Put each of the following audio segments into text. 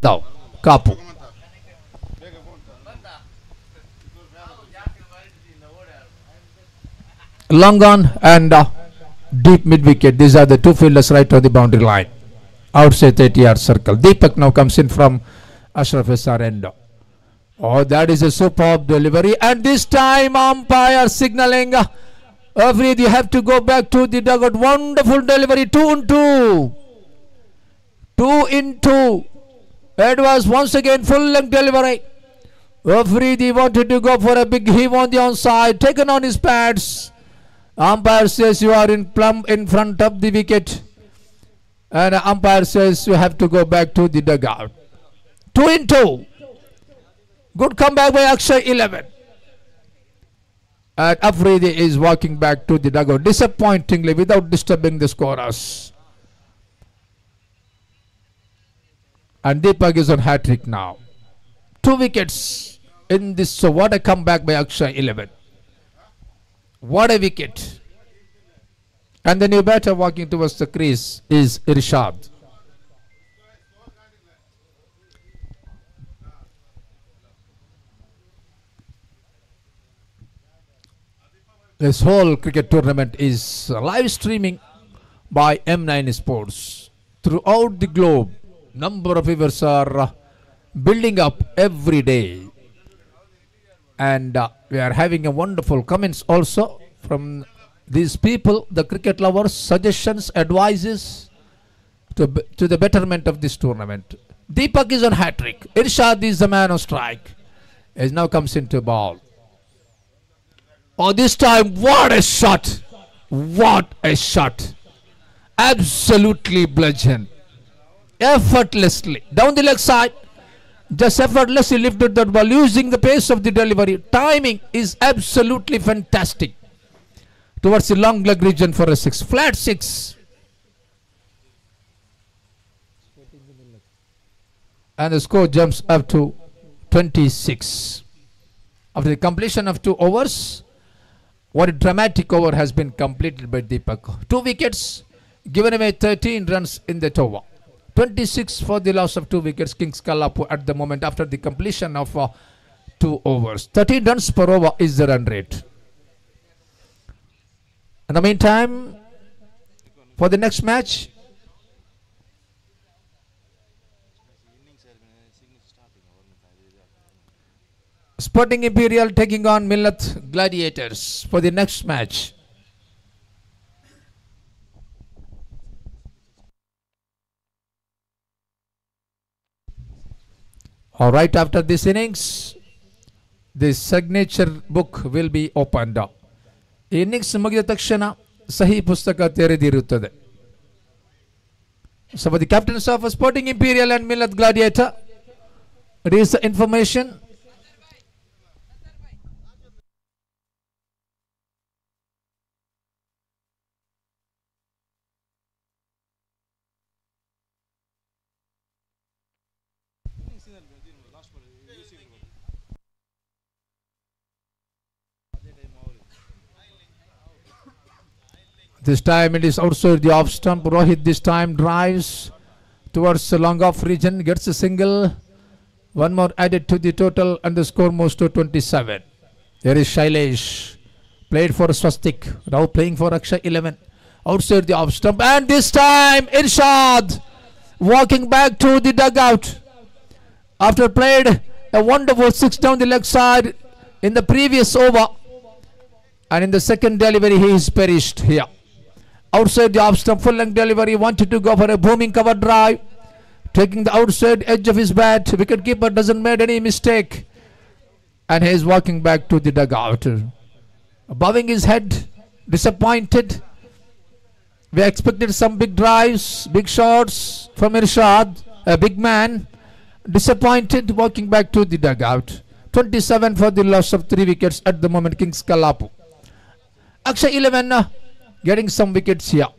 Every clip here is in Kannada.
Now, Kapu. Long on and deep mid wicket. These are the two fielders right on the boundary line. Outside 30-yard circle. Deepak now comes in from Ashraf SR end. Oh, that is a superb delivery. And this time, umpire signaling. Afreed, you have to go back to the dugout. Wonderful delivery. 2 and 2. 2 in 2. It was once again full length delivery. Afreed wanted to go for a big heave on the onside. Taken on his pads. Umpire says you are in plumb in front of the wicket. And umpire says you have to go back to the dugout. 2 in 2. Good comeback by Akshay 11. And Afridi is walking back to the dugout disappointingly without disturbing the scorers. And Deepak is on hat-trick now. 2 wickets in this. So what a comeback by Akshay 11. What a wicket. And the new batter walking towards the crease is Irshad. This whole cricket tournament is live streaming by M9 Sports. Throughout the globe, number of viewers are building up every day. And we are having a wonderful comments also from these people, the cricket lovers, suggestions, advices to the betterment of this tournament. Deepak is on hat-trick. Irshad is the man on strike. He now comes into ball. Oh, this time, what a shot. What a shot. Absolutely bludgeon. Effortlessly. Down the leg side. Just effortlessly lifted that ball using the pace of the delivery. Timing is absolutely fantastic. Towards the long leg region for a 6. Flat 6. And the score jumps up to 26. After the completion of 2 overs, what a dramatic over has been completed by Deepak. 2 wickets, given away 13 runs in that over. 26 for the loss of 2 wickets. Kings Kalapu at the moment after the completion of 2 overs. 13 runs per over is the run rate. In the meantime, for the next match, Sporting Imperial taking on Millat Gladiators for the next match. All right, after this innings, the signature book will be opened up. Innings ಮುಗಿದ ತಕ್ಷಣ ಸಹಿ ಪುಸ್ತಕ ತೆರೆದಿರುತ್ತದೆ. So for the captains of Sporting Imperial and Millat Gladiator, it is the information. This time it is outside the off stump. Rohit this time drives towards the long off region, gets a single. One more added to the total and the score moves to 27. There is Shailesh. Played for Swastik. Now playing for Akshay 11. Outside the off stump. And this time Irshad walking back to the dugout. After played a wonderful 6 down the leg side in the previous over. And in the second delivery he is perished here. Outside the off stump, full length delivery, wanted to go for a booming cover drive. Taking the outside edge of his bat. Wicketkeeper doesn't make any mistake. And he is walking back to the dugout. Bowing his head, disappointed. We expected some big drives, big shots from Irshad, a big man. Disappointed, walking back to the dugout. 27 for the loss of 3 wickets at the moment, Kings Kalapu. Akshay 11 getting some wickets here.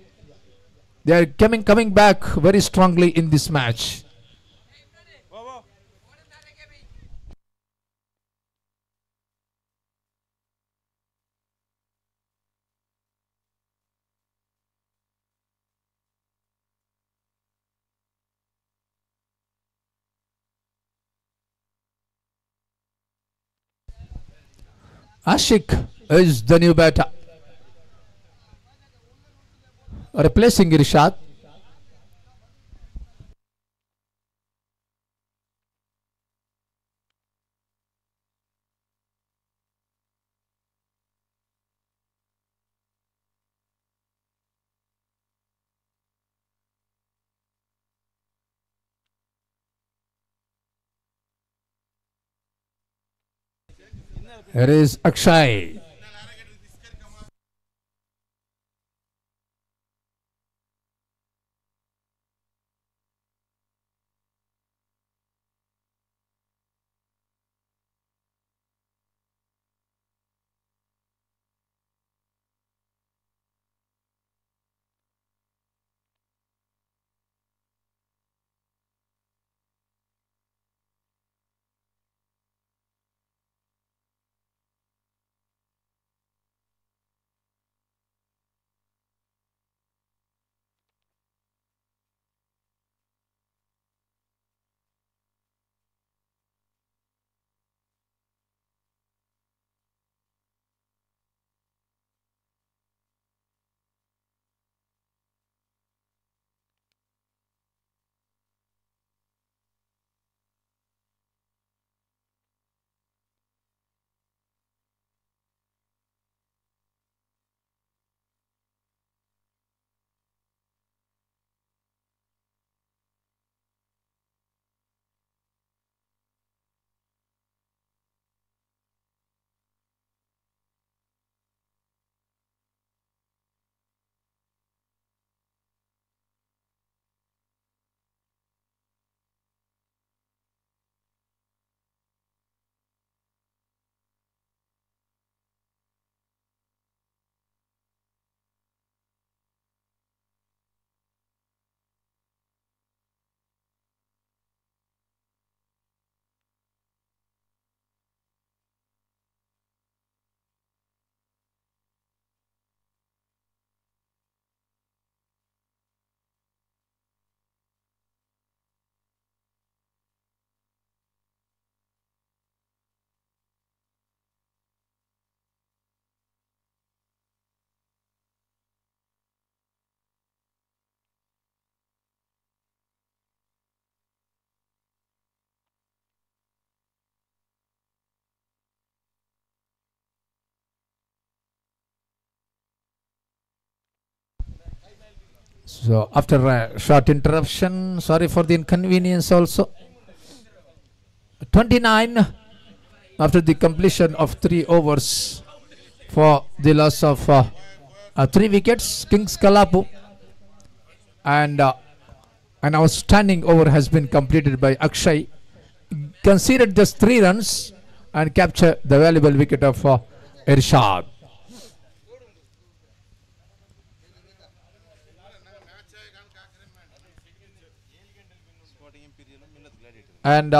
They are coming back very strongly in this match. Ashik is the new batter, replacing Irshad. Here is Akshay. So after a short interruption, sorry for the inconvenience also. 29 after the completion of 3 overs for the loss of 3 wickets, Kings Kalapu, and an outstanding over has been completed by Akshay. Conceded just 3 runs and captured the valuable wicket of Irshad. And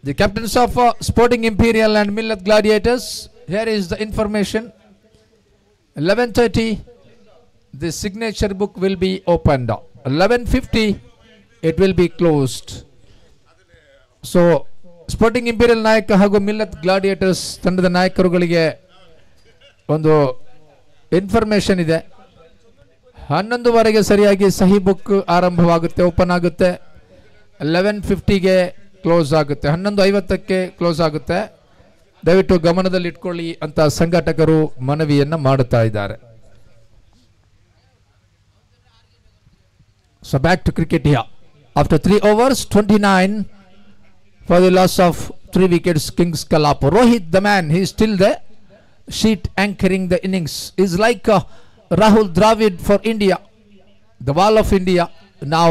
the captains of Sporting Imperial and Millet Gladiators, here is the information. 11:30 the signature book will be opened. 11:50 it will be closed. So Sporting Imperial ನಾಯಕ ಹಾಗೂ ಮಿಲ್ಲತ್ ಗ್ಲಾಡಿಯೇಟರ್ಸ್ ತಂಡದ ನಾಯಕರುಗಳಿಗೆ ಒಂದು ಇನ್ಫಾರ್ಮೇಶನ್ ಇದೆ. 11:30ಗೆ ಸರಿಯಾಗಿ ಸಹಿ ಬುಕ್ ಆರಂಭವಾಗುತ್ತೆ, ಓಪನ್ ಆಗುತ್ತೆ. 11:50ಗೆ ಕ್ಲೋಸ್ ಆಗುತ್ತೆ, 11:50ಕ್ಕೆ ಕ್ಲೋಸ್ ಆಗುತ್ತೆ. ದಯವಿಟ್ಟು ಗಮನದಲ್ಲಿ ಇಟ್ಕೊಳ್ಳಿ ಅಂತ ಸಂಘಟಕರು ಮನವಿಯನ್ನ ಮಾಡುತ್ತಾ ಇದ್ದಾರೆ. So back to cricket here. After 3 overs, 29 for the loss of 3 wickets, Kings Kalapu. Rohit, the man, he is still there. Sheet anchoring the innings. Is like Rahul Dravid for India, the wall of India. Now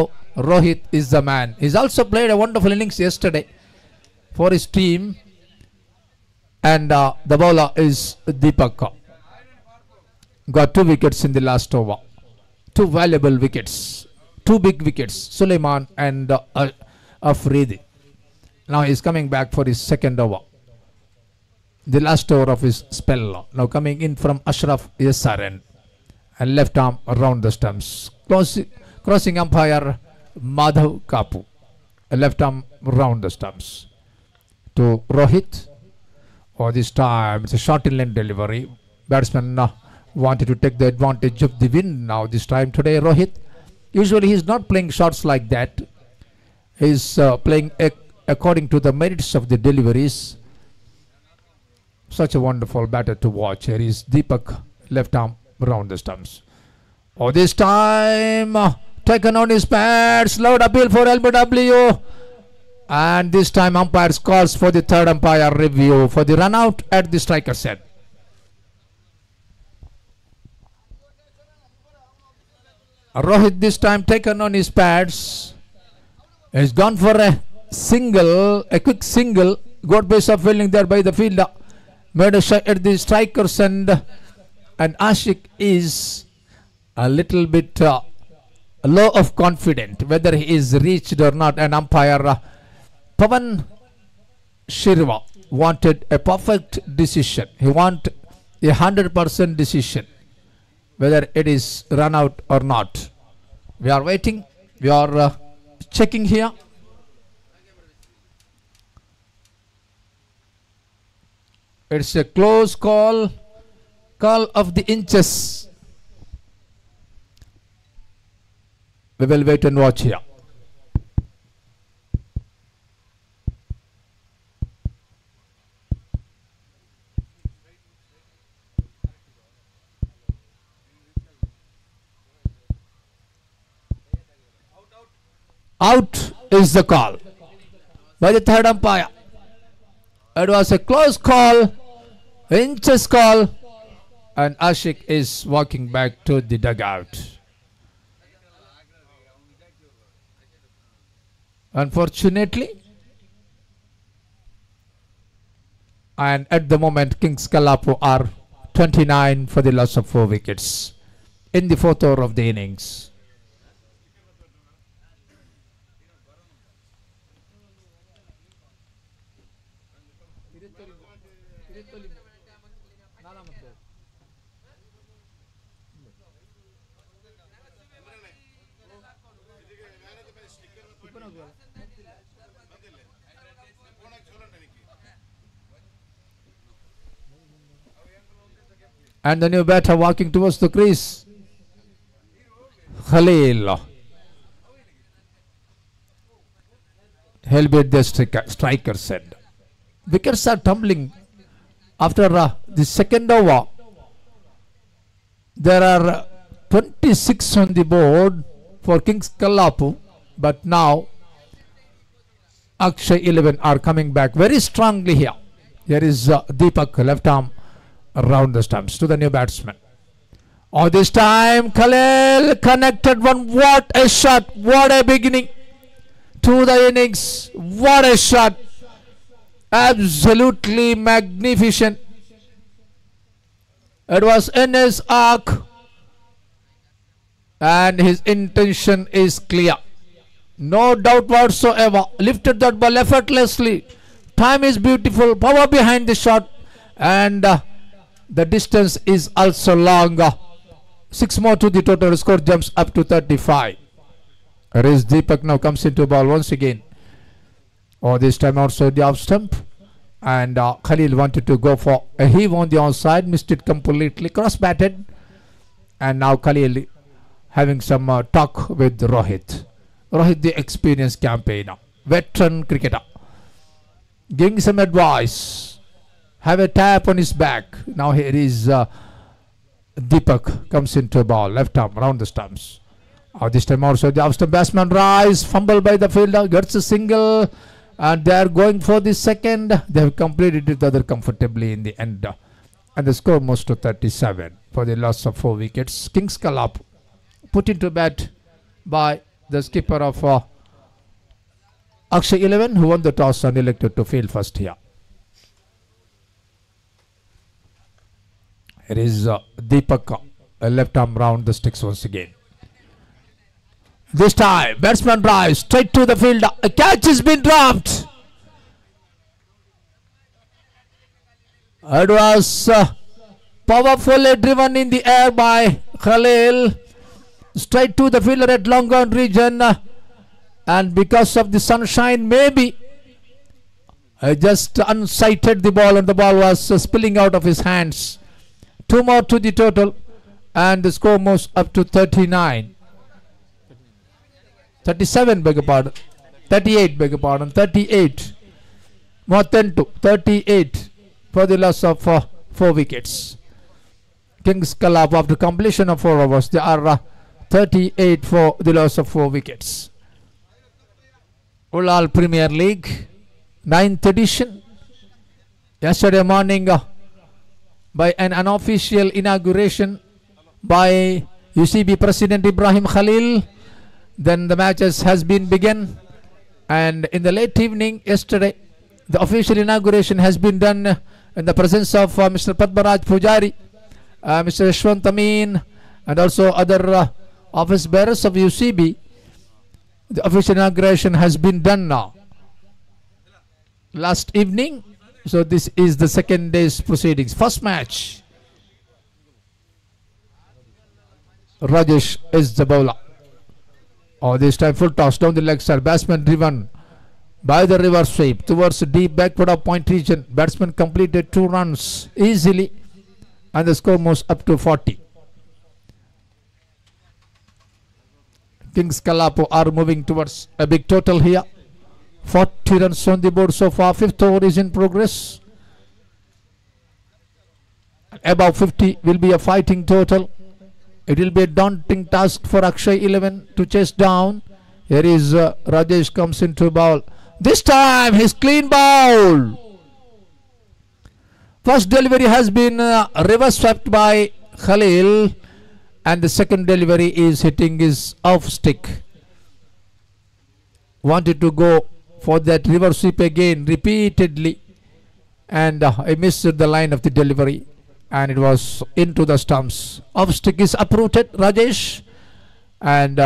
Rohit is the man. He's also played a wonderful innings yesterday for his team. And the bowler is Deepak. Got 2 wickets in the last over. 2 valuable wickets. 2 big wickets. Suleiman and Afridi. Now he's coming back for his second over. The last over of his spell. Now coming in from Ashraf SRN. And left arm around the stumps. Crossing umpire Madhav Kapu. Left arm round the stumps. To Rohit. Or this time it's a short inland delivery. Batsman wanted to take the advantage of the wind now this time today, Rohit. Usually he's not playing shots like that. He's playing according to the merits of the deliveries. Such a wonderful batter to watch. Here is Deepak, left arm round the stumps. Oh, this time taken on his pads. Loud appeal for LBW. And this time umpires calls for the third umpire review for the run out at the striker's end. Rohit this time taken on his pads. He's gone for a single, a quick single. Got base of fielding there by the fielder. Made a shot at the striker's end. And Ashik is a little bit low of confidence whether he is reached or not. And umpire Pavan Shirva wanted a perfect decision. He wanted a 100% decision whether it is run out or not. We are waiting. We are checking here. It's a close call. Call of the inches. We will wait and watch here. Out is the call by the third umpire. It was a close call, inches call, and Ashik is walking back to the dugout. Unfortunately, and at the moment Kings Kalapu are 29 for the loss of 4 wickets in the fourth over of the innings. And the new batter walking towards the crease. Khalil. He'll be at the striker's end. Wickets are tumbling after the second over. There are 26 on the board for Kings Kalapu. But now Akshay 11 are coming back very strongly here. Here is Deepak, left arm around the stumps to the new batsman. Oh, this time Khalil connected one. What a shot. What a beginning to the innings. What a shot. Absolutely magnificent. It was in his arc and his intention is clear. No doubt whatsoever. Lifted that ball effortlessly. Time is beautiful. Power behind the shot. And the distance is also long. 6 more to the total. Score jumps up to 35. Riz Deepak now comes into ball once again. Oh, this time outside the off stump. And Khalil wanted to go for a heave on the onside. Missed it completely. Cross batted. And now Khalil having some talk with Rohit. Rohit, the experienced campaigner. Veteran cricketer. Giving some advice. Have a tap on his back. Now here is Deepak comes into ball. Left arm around the stumps. This time also the off stump batsman rise. Fumble by the fielder. Gets a single. And they are going for the second. They have completed it rather comfortably in the end. And the score moves to 37 for the loss of 4 wickets. Kings Kalapu put into bat by the skipper of Akshay 11, who won the toss and elected to field first here. It is Deepak, left arm round the sticks once again. This time, batsman drives straight to the fielder. A catch has been dropped. It was powerfully driven in the air by Khalil. Straight to the fielder at long on region. And because of the sunshine, maybe just unsighted the ball, and the ball was spilling out of his hands. 2 more to the total, and the score moves up to 39. 37, beg your pardon. 38, beg your pardon. 38. More than 2. 38 for the loss of 4 wickets. Kings Kalap, after completion of 4 overs, they are 38 for the loss of 4 wickets. Ulal Premier League, 9th edition. Yesterday morning, by an unofficial inauguration by UCB President Ibrahim Khalil, then the matches has been begun, and in the late evening yesterday, the official inauguration has been done in the presence of Mr. Padmaraj Pujari, Mr. Yashwant Amin, and also other office bearers of UCB. The official inauguration has been done now last evening, so this is the second day's proceedings. First match, Rajesh is the bowler. Oh, this time full toss down the leg side. Batsman driven by the reverse sweep towards the deep backward of point region. Batsman completed 2 runs easily, and the score moves up to 40. Kings Kalapo are moving towards a big total here. 40 runs on the board so far. 5th over is in progress. Above 50 will be a fighting total. It will be a daunting task for Akshay 11 to chase down. Here is Rajesh comes into bowl. This time his clean bowl. First delivery has been reverse swept by Khalil, and the second delivery is hitting his off stick. Wanted to go for that reverse sweep again repeatedly, and I missed the line of the delivery, and it was into the stumps. Off stick is uprooted, Rajesh, and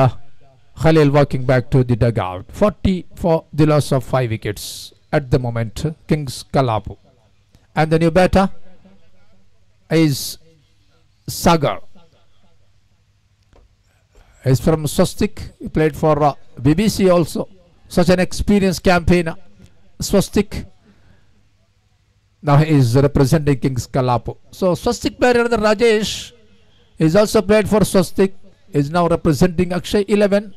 Khalil walking back to the dugout. 40 for the loss of 5 wickets at the moment, Kings Kalapu. And the new batter is Sagar. He's from Swastik. He played for BBC also. Such an experienced campaigner. Swastik. Now he is representing Kings Kalapu. So Swastik player the Rajesh is also played for Swastik. Is now representing Akshay 11.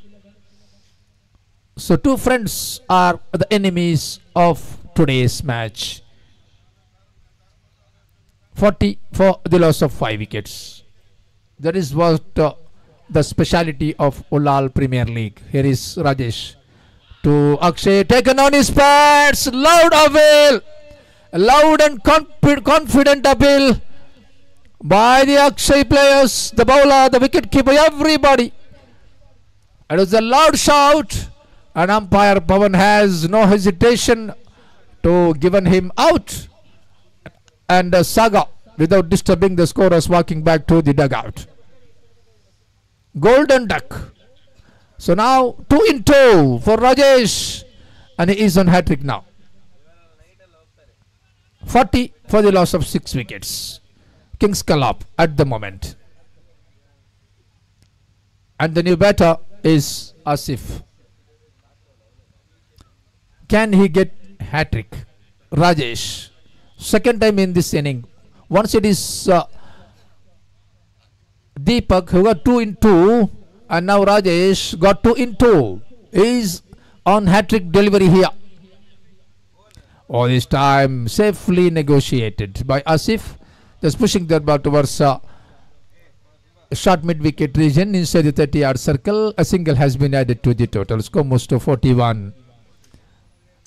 So 2 friends are the enemies of today's match. 40 for the loss of 5 wickets. That is what the speciality of Ulal Premier League. Here is Rajesh to Akshay, taken on his pads. Loud appeal, loud and confident appeal by the Akshay players, the bowler, the wicket keeper, everybody. It was a loud shout, and umpire Pawan has no hesitation to given him out, and Saga, without disturbing the scorers, walking back to the dugout. Golden duck. So now 2 in 2 for Rajesh, and he is on hat-trick now. 40 for the loss of 6 wickets. Kings Kalap at the moment. And the new batter is Asif. Can he get hat-trick? Rajesh. Second time in this inning. Once it is Deepak who got 2 in 2, and now Rajesh got 2 in 2. He is on hat-trick delivery here. Oh, this time safely negotiated by Asif, just pushing that ball towards short mid-wicket region inside the 30-yard circle. A single has been added to the total. Score moves to 41.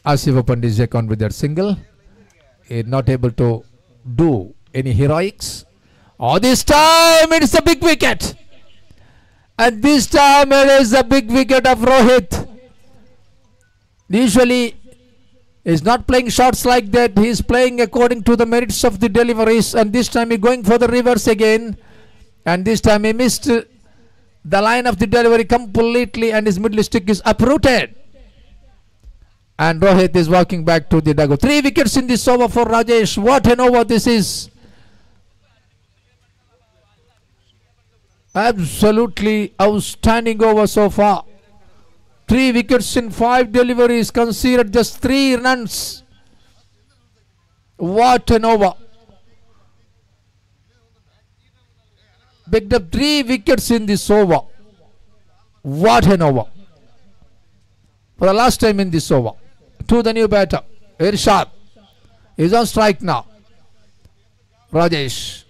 Asif opened his account with that single. He is not able to do any heroics. Oh, this time it is a big wicket. And this time it is a big wicket of Rohit. Usually he is not playing shots like that. He is playing according to the merits of the deliveries. And this time he is going for the reverse again. And this time he missed the line of the delivery completely, and his middle stick is uprooted. And Rohit is walking back to the dugout. 3 wickets in this over for Rajesh. What an over this is. Absolutely outstanding over so far. 3 wickets in 5 deliveries, conceded just 3 runs. What an over. Picked up 3 wickets in this over. What an over. For the last time in this over. To the new batter. Irshad is on strike now. Rajesh.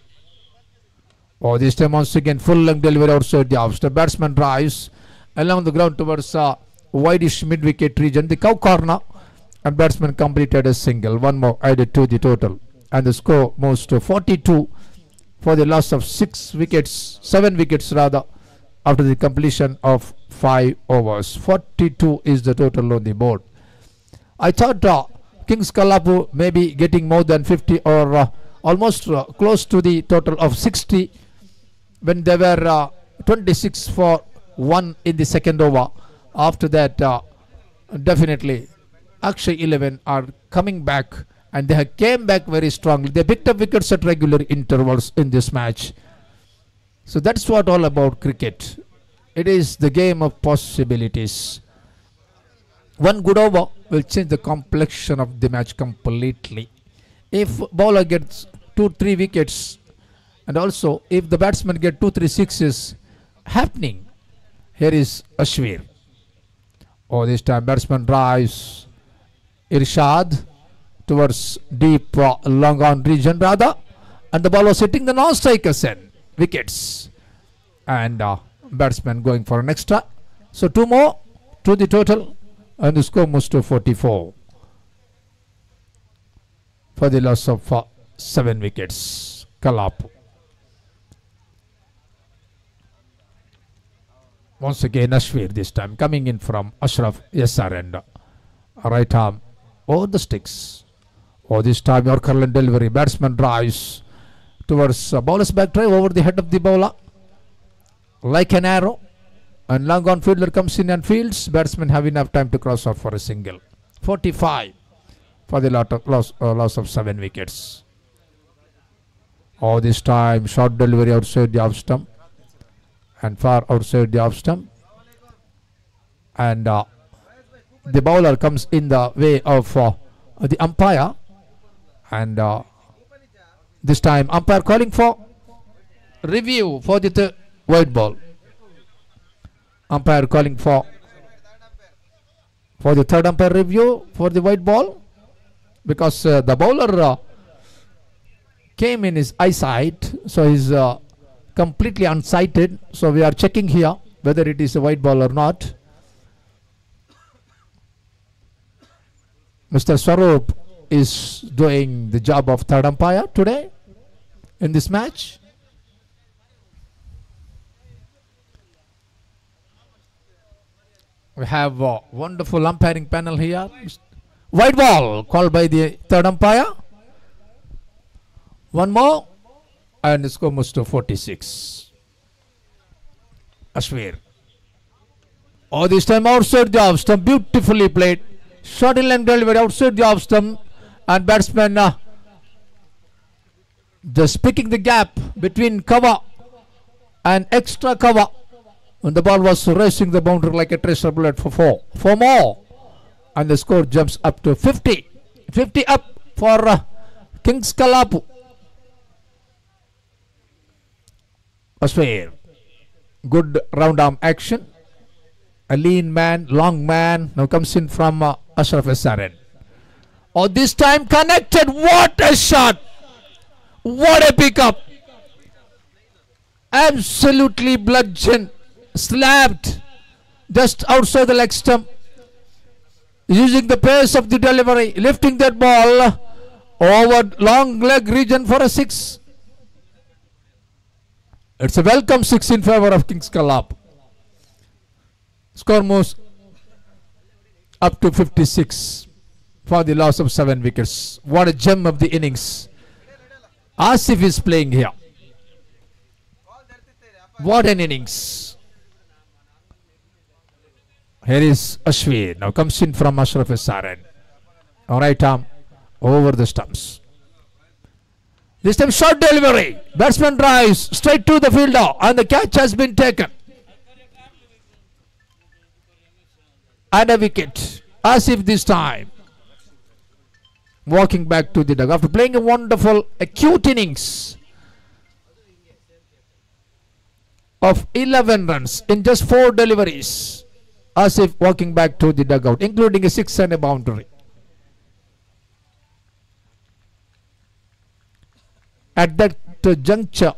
Oh, this time once again full length delivery outside the off. The batsman drives along the ground towards wideish mid wicket region. The cow corner. And batsman completed a single. One more added to the total. And the score moves to 42 for the loss of 7 wickets rather, after the completion of 5 overs. 42 is the total on the board. I thought Kings Kalapu may be getting more than 50 or almost close to the total of 60 when they were 26 for 1 in the second over. After that, definitely Akshay 11 are coming back, and they have came back very strongly. They picked up wickets at regular intervals in this match. So that's what all about cricket. It is the game of possibilities. One good over will change the complexion of the match completely. If bowler gets 2-3 wickets, and also if the batsman get 2-3 sixes happening. Here is Ashwir. Oh, this time batsman drives Irshad towards deep long on region rather, and the ball was hitting the non-strikers end wickets, and batsman going for an extra. So 2 more to the total, and the score moves to 44 for the loss of 7 wickets. Kalapu. Once again Ashwir, this time coming in from Ashraf SR end. Right arm over the sticks. Oh, this time Yorker line delivery. Batsman drives towards bowler's back drive over the head of the bowler like an arrow, and long on fielder comes in and fields. Batsmen have enough time to cross off for a single. 45 for the loss of 7 wickets. Oh, this time short delivery outside the off stump and far outside the off stump, and the bowler comes in the way of the umpire, and this time umpire calling for review for the white ball. Umpire calling for the third umpire review for the white ball, because the bowler came in his eyesight, so he's completely unsighted. So we are checking here whether it is a white ball or not. Mr. Swaroop is doing the job of third umpire today in this match. We have a wonderful umpiring panel here. White ball called by the third umpire. One more, and the score moves to 46. Ashwir. Oh, this time outside the off stump. Beautifully played. Short in length delivery outside the off stump, and batsman just picking the gap between cover and extra cover, and the ball was racing the boundary like a tracer bullet for 4 more, and the score jumps up to 50 up for Kings Kalapu. Ashwir, good round arm action. A lean man, long man now comes in from Ashraf SRN. Oh, this time connected. What a shot! What a pickup! Absolutely bludgeoned, slapped just outside the leg stump. Using the pace of the delivery, lifting that ball over long leg region for a 6. It's a welcome 6 in favor of Kings Kalapu. Score moves up to 56 for the loss of 7 wickets. What a gem of the innings Asif is playing here. What an innings. Here is Ashwir. Now comes in from Ashraf SRN. Alright arm over the stumps. This time short delivery. Batsman drives straight to the fielder, and the catch has been taken. And a wicket. Asif this time. walking back to the dugout after playing a wonderful acute innings of 11 runs in just 4 deliveries. Asif walking back to the dugout, including a 6 and a boundary. At that juncture,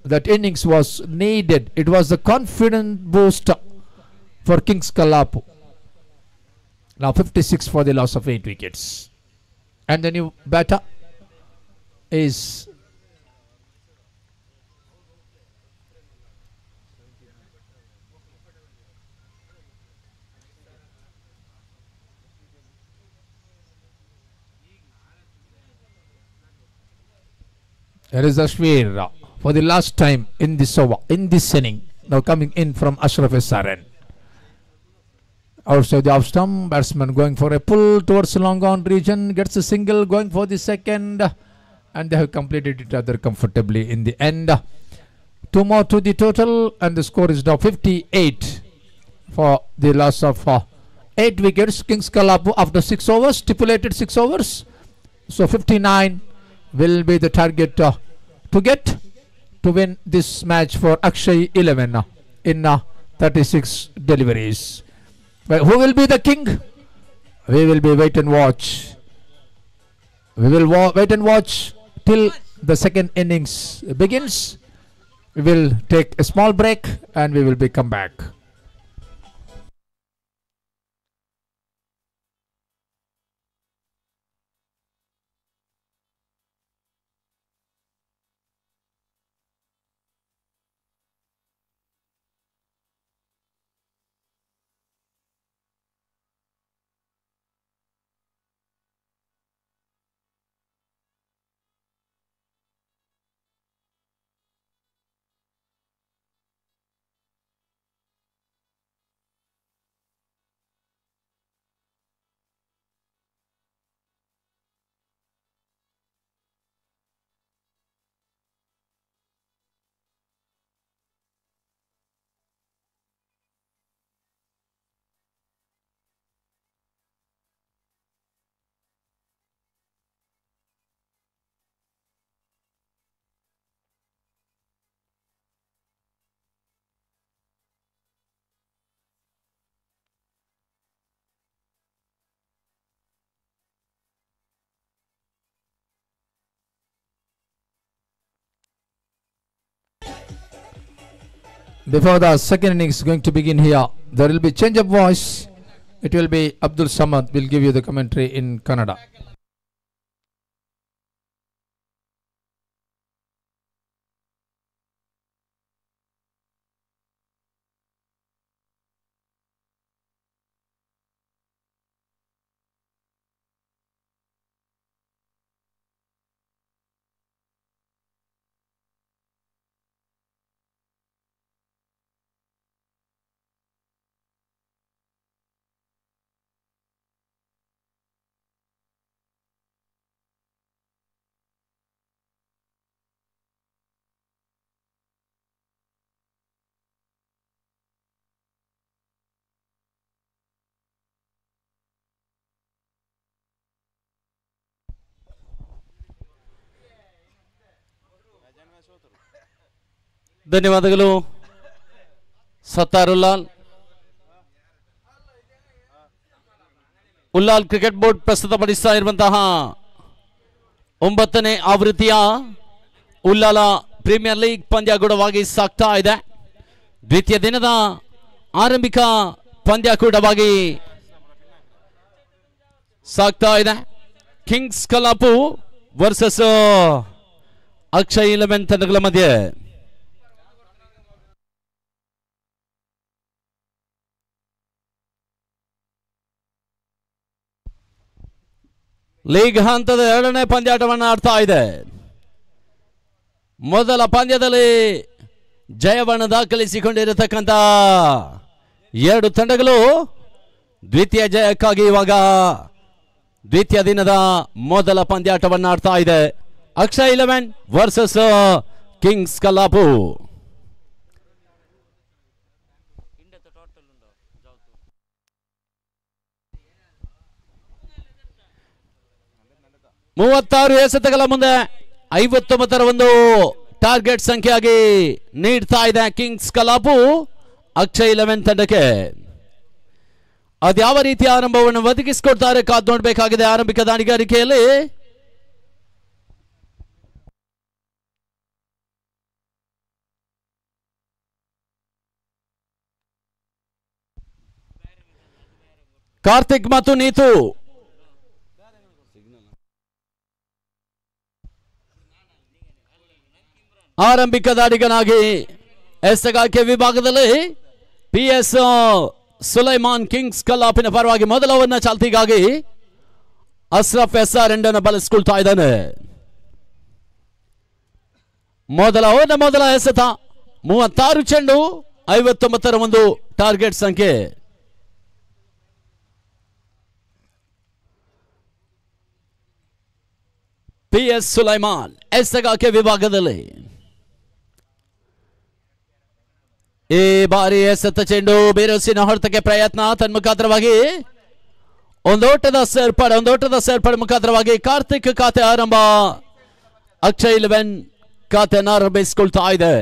that innings was needed. It was the confidence booster for Kings Kalapu. Now 56 for the loss of 8 wickets. And the new batter is Ashwir for the last time in this over, in this inning. Now coming in from Ashraf SRN. Outside the off stump, batsman going for a pull towards long on region, gets a single, going for the second, and they have completed it rather comfortably in the end. 2 more to the total, and the score is now 58 for the loss of 8 wickets. Kings Kalapu after 6 overs, stipulated 6 overs. So 59 will be the target to get to win this match for Akshay 11 in 36 deliveries. But who will be the king? We will be wait and watch. We will wait and watch till the second innings begins. We will take a small break and we will be come back. Before the second innings is going to begin here, there will be change of voice. It will be Abdul Samad will give you the commentary in Kannada. ಧನ್ಯವಾದಗಳು ಸತ್ತಾರುಲ್ಲಾಲ್. ಉಲ್ಲಾಲ್ ಕ್ರಿಕೆಟ್ ಬೋರ್ಡ್ ಪ್ರಸ್ತುತಪಡಿಸ್ತಾ ಇರುವಂತಹ 9ನೇ ಆವೃತ್ತಿಯ ಉಲ್ಲಾಲ ಪ್ರೀಮಿಯರ್ ಲೀಗ್ ಪಂದ್ಯಾಕೂಟವಾಗಿ ಸಾಗ್ತಾ ಇದೆ. ದ್ವಿತೀಯ ದಿನದ ಆರಂಭಿಕ ಪಂದ್ಯಾಕೂಟವಾಗಿ ಸಾಗ್ತಾ ಇದೆ. ಕಿಂಗ್ಸ್ ಕಲಾಪು ವರ್ಸಸ್ ಅಕ್ಷಯ್ 11 ತಂಡಗಳ ಮಧ್ಯೆ. ಲೀಗ್ ಹಂತದ 2ನೇ ಪಂದ್ಯಾಟವನ್ನು ಆಡ್ತಾ ಇದೆ. ಮೊದಲ ಪಂದ್ಯದಲ್ಲಿ ಜಯವನ್ನು ದಾಖಲಿಸಿಕೊಂಡಿರತಕ್ಕಂಥ 2 ತಂಡಗಳು ದ್ವಿತೀಯ ಜಯಕ್ಕಾಗಿ ಇವಾಗ ದ್ವಿತೀಯ ದಿನದ ಮೊದಲ ಪಂದ್ಯಾಟವನ್ನು ಆಡ್ತಾ ಇದೆ. Akshay 11 versus Kings Kalapu. 36 ಎಸೆತಗಳ ಮುಂದೆ 59ರ ಒಂದು ಟಾರ್ಗೆಟ್ ಸಂಖ್ಯೆಯಾಗಿ ನೀಡ್ತಾ ಇದೆ ಕಿಂಗ್ಸ್ ಕಲಾಪು ಅಕ್ಷಯ್ 11 ತಂಡಕ್ಕೆ. ಅದ್ಯಾವ ರೀತಿಯ ಆರಂಭವನ್ನು ಒದಗಿಸಿಕೊಡ್ತಾರೆ ಕಾದು ನೋಡಬೇಕಾಗಿದೆ. ಆರಂಭಿಕ ದಾಳಿಗಾರಿಕೆಯಲ್ಲಿ ಕಾರ್ತಿಕ್ ಮತ್ತು ನೀತು ಆರಂಭಿಕ ದಾಳಿಗನಾಗಿ ಎಸಗಾರಿಕೆ ವಿಭಾಗದಲ್ಲಿ PS ಸುಲೈಮಾನ್ ಕಿಂಗ್ಸ್ ಕಲ್ಲಾಪಿನ ಪರವಾಗಿ ಮೊದಲವನ್ನ ಚಾಲ್ತಿಗಾಗಿ ಅಶ್ರಫ್ SR ಎಂಡನ್ನು ಬಳಸಿಕೊಳ್ತಾ ಇದ್ದಾನೆ. ಮೊದಲ ಎಸೆತ 36 ಚೆಂಡು 59ರ ಒಂದು ಟಾರ್ಗೆಟ್ ಸಂಖ್ಯೆ. PS ಸುಲೈಮಾನ್ ಎಸಗಾರಿಕೆ ವಿಭಾಗದಲ್ಲಿ ಈ ಬಾರಿ ಎಸೆತ ಚೆಂಡು ಬಿರುಸಿನ ಹೊಡೆತಕ್ಕೆ ಪ್ರಯತ್ನ. ತನ್ಮುಖಾಂತರವಾಗಿ ಒಂದೋಟದ ಸೇರ್ಪಡೆ ಮುಖಾಂತರವಾಗಿ ಕಾರ್ತಿಕ್ ಖಾತೆ ಆರಂಭ. ಅಕ್ಷಯ್ 11 ಖಾತೆಯನ್ನು ಆರಂಭಿಸಿಕೊಳ್ತಾ ಇದೆ.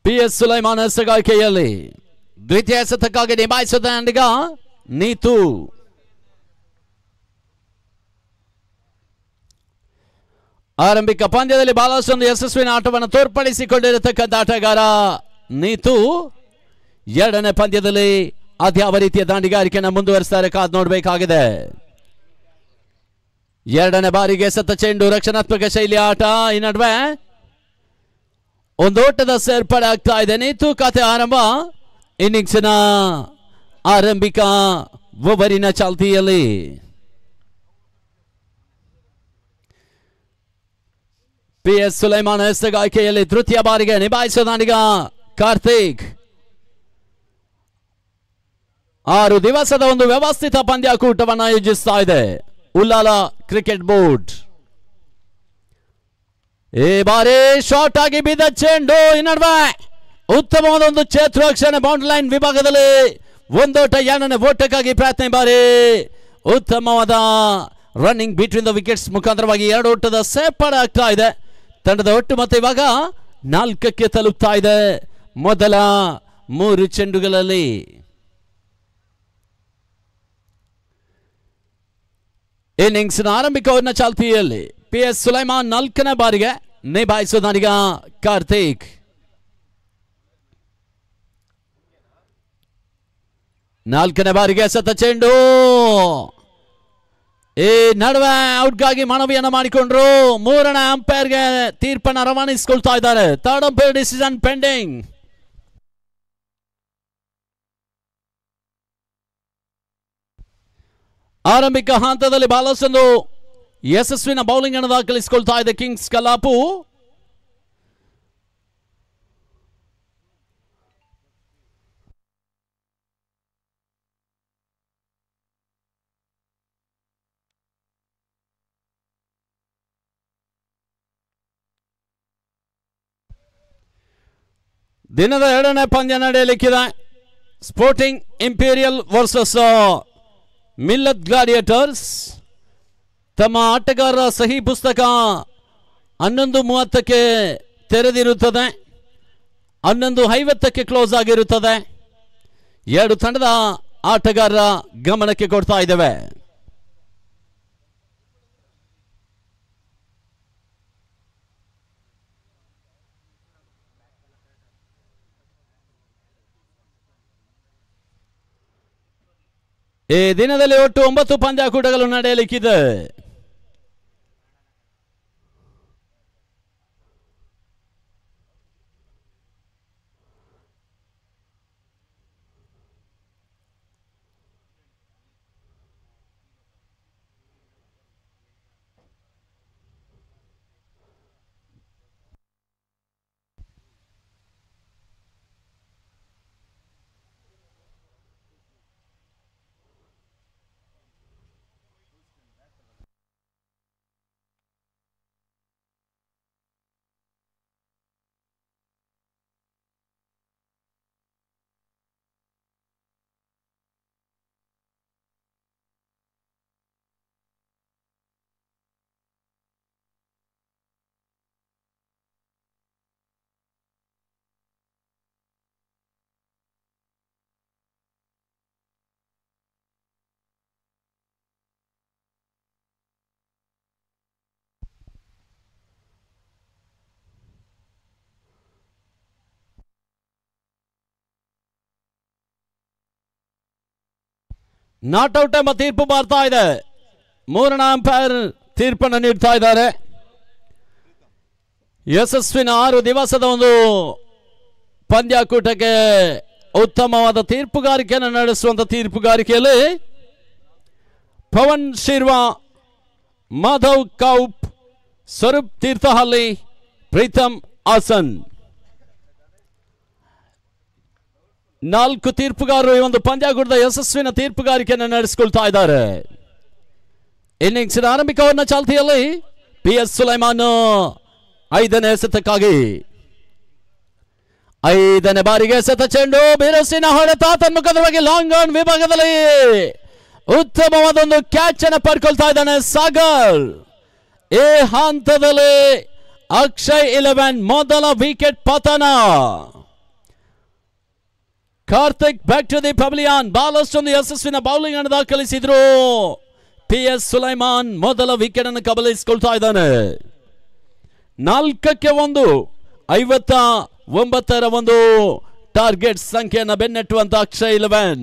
PS ಸುಲೈಮಾನ್ ಎಸಗಾರಿಕೆಯಲ್ಲಿ ದ್ವಿತೀಯ ಎಸೆತಕ್ಕಾಗಿ ನಿಭಾಯಿಸಿದ ನೀತು. ಆರಂಭಿಕ ಪಂದ್ಯದಲ್ಲಿ ಬಹಳಷ್ಟೊಂದು ಯಶಸ್ವಿನ ಆಟವನ್ನು ತೋರ್ಪಡಿಸಿಕೊಂಡಿರತಕ್ಕಂಥ ಆಟಗಾರ ನೀತು. ಎರಡನೇ ಪಂದ್ಯದಲ್ಲಿ ಅದ್ಯಾವ ರೀತಿಯ ದಾಂಡಿಗಾರಿಕೆಯನ್ನು ಮುಂದುವರಿಸ್ತಾರೆ ಕಾದು ನೋಡಬೇಕಾಗಿದೆ. ಎರಡನೇ ಬಾರಿಗೆ ಎಸೆತ ಚೆಂಡು ರಕ್ಷಣಾತ್ಮಕ ಶೈಲಿಯ ಆಟ. ಈ ನಡುವೆ ಒಂದೋಟದ ಸೇರ್ಪಡೆ ಆಗ್ತಾ ಇದೆ. ನೀತು ಖಾತೆ ಆರಂಭ. ಇನ್ನಿಂಗ್ಸ್ನ ಆರಂಭಿಕ ಓವರಿನ ಚಾಲ್ತಿಯಲ್ಲಿ PS ಸುಲೈಮಾನ್ ಎಸಗಾರಿಕೆಯಲ್ಲಿ ತೃತೀಯ ಬಾರಿಗೆ ನಿಭಾಯಿಸೋದಾನಿಗ ಕಾರ್ತಿಕ್. 6 ದಿವಸದ ಒಂದು ವ್ಯವಸ್ಥಿತ ಪಂದ್ಯಾಕೂಟವನ್ನು ಆಯೋಜಿಸ್ತಾ ಇದೆ ಉಲ್ಲಾಲ ಕ್ರಿಕೆಟ್ ಬೋರ್ಡ್. ಈ ಬಾರಿ ಶಾರ್ಟ್ ಆಗಿ ಬಿದ್ದ ಚೆಂಡು. ಈ ನಡುವೆ ಉತ್ತಮವಾದ ಒಂದು ಕ್ಷೇತ್ರರಕ್ಷಣೆ ಬೌಂಡ್ರಿ ಲೈನ್ ವಿಭಾಗದಲ್ಲಿ ಒಂದೋಟ ಎರಡನೇ ಓಟಕ್ಕಾಗಿ ಪ್ರಯತ್ನ. ಬಾರಿ ಉತ್ತಮವಾದ ರನ್ನಿಂಗ್ ಬಿಟ್ವೀನ್ ದ ವಿಕೆಟ್ಸ್ ಮುಖಾಂತರವಾಗಿ 2 ಓಟದ ಸೇರ್ಪಡೆ ಆಗ್ತಾ ಇದೆ. ತಂಡದ ಒಟ್ಟು ಮತ್ತೆ ಇವಾಗ 4ಕ್ಕೆ ತಲುಪ್ತಾ ಇದೆ ಮೊದಲ 3 ಚೆಂಡುಗಳಲ್ಲಿ. ಇನ್ನಿಂಗ್ಸ್ನ ಆರಂಭಿಕವನ್ನ ಚಾಲ್ತಿಯಲ್ಲಿ PS ಸುಲೈಮಾನ್ 4ನೇ ಬಾರಿಗೆ ನಿಭಾಯಿಸೋದಾನಿಗ ಕಾರ್ತಿಕ್. ನಾಲ್ಕನೇ ಬಾರಿಗೆ ಎಸೆತ ಚೆಂಡು. ಈ ನಡುವೆ ಔಟ್ಗಾಗಿ ಮನವಿಯನ್ನು ಮಾಡಿಕೊಂಡ್ರು. 3ನೇ ಅಂಪೈರ್ಗೆ ತೀರ್ಪನ್ನು ರವಾನಿಸಿಕೊಳ್ತಾ ಇದ್ದಾರೆ. Third umpire decision pending. ಆರಂಭಿಕ ಹಂತದಲ್ಲಿ ಬಹಳಷ್ಟೊಂದು ಯಶಸ್ವಿನ ಬೌಲಿಂಗ್ ಅನ್ನು ದಾಖಲಿಸಿಕೊಳ್ತಾ ಇದೆ ಕಿಂಗ್ಸ್ ಕಲಾಪು. ದಿನದ 2ನೇ ಪಂದ್ಯ ನಡೆಯಲಿಕ್ಕಿದೆ. Sporting Imperial versus Millat Gladiators. ತಮ್ಮ ಆಟಗಾರರ ಸಹಿ ಪುಸ್ತಕ 11:30ಕ್ಕೆ ತೆರೆದಿರುತ್ತದೆ, 11:50ಕ್ಕೆ ಕ್ಲೋಸ್ ಆಗಿರುತ್ತದೆ. 2 ತಂಡದ ಆಟಗಾರರ ಗಮನಕ್ಕೆ ಕೊಡ್ತಾ ಇದ್ದೇವೆ. ಈ ದಿನದಲ್ಲಿ ಒಟ್ಟು 9 ಪಂದ್ಯಾಕೂಟಗಳು ನಡೆಯಲಿಕ್ಕಿದೆ. ನಾಟ್ ಔಟ್ ಎಂಬ ತೀರ್ಪು ಬರ್ತಾ ಇದೆ. ಮೂರನೇ ಅಂಪೈರ್ ತೀರ್ಪನ್ನು ನೀಡ್ತಾ ಇದ್ದಾರೆ. ಯಶಸ್ವಿನ 6 ದಿವಸದ ಒಂದು ಪಂದ್ಯಾಕೂಟಕ್ಕೆ ಉತ್ತಮವಾದ ತೀರ್ಪುಗಾರಿಕೆಯನ್ನು ನಡೆಸುವಂತ ತೀರ್ಪುಗಾರಿಕೆಯಲ್ಲಿ ಪವನ್ ಶಿರ್ವಾ, ಮಾಧವ್ ಕೌಪ್, ಸ್ವರೂಪ್ ತೀರ್ಥಹಳ್ಳಿ, ಪ್ರೀತಮ್ ಹಾಸನ್ 4 ತೀರ್ಪುಗಾರರು ಈ ಒಂದು ಪಂದ್ಯಾಕೂಟದ ಯಶಸ್ವಿನ ತೀರ್ಪುಗಾರಿಕೆಯನ್ನು ನಡೆಸಿಕೊಳ್ತಾ ಇದ್ದಾರೆ. ಇನ್ನಿಂಗ್ಸಿನ ಆರಂಭಿಕವನ್ನ ಚಾಲ್ತಿಯಲ್ಲಿ PS ಸುಲೈಮಾನ್ 5ನೇ ಎಸೆತಕ್ಕಾಗಿ 5ನೇ ಬಾರಿಗೆ ಎಸೆತ ಚೆಂಡು ಬಿರುಸಿನ ಹೊಡೆತ ತನ್ಮುಖದೊಳಗೆ ಲಾಂಗ್ ಆನ್ ವಿಭಾಗದಲ್ಲಿ ಉತ್ತಮವಾದ ಒಂದು ಕ್ಯಾಚ್ ಅನ್ನು ಪಡ್ಕೊಳ್ತಾ ಇದ್ದಾನೆ ಸಾಗರ್. ಈ ಹಂತದಲ್ಲಿ ಅಕ್ಷಯ್ 11 ಮೊದಲ ವಿಕೆಟ್ ಪತನ. Karthik back to the pavilion. ಬಹಳಷ್ಟೊಂದು ಯಶಸ್ವಿನ ಬೌಲಿಂಗ್ ಅನ್ನು ದಾಖಲಿಸಿದ್ರು. PS ಸುಲೈಮಾನ್ ಮೊದಲ ವಿಕೆಟ್ ಅನ್ನು ಕಬಳಿಸಿಕೊಳ್ತಾ ಇದ್ದಾನೆ. 4-1 59ರ ಒಂದು ಟಾರ್ಗೆಟ್ ಸಂಖ್ಯೆಯನ್ನು ಬೆನ್ನಟ್ಟುವಂತ ಅಕ್ಷಯ್ 11.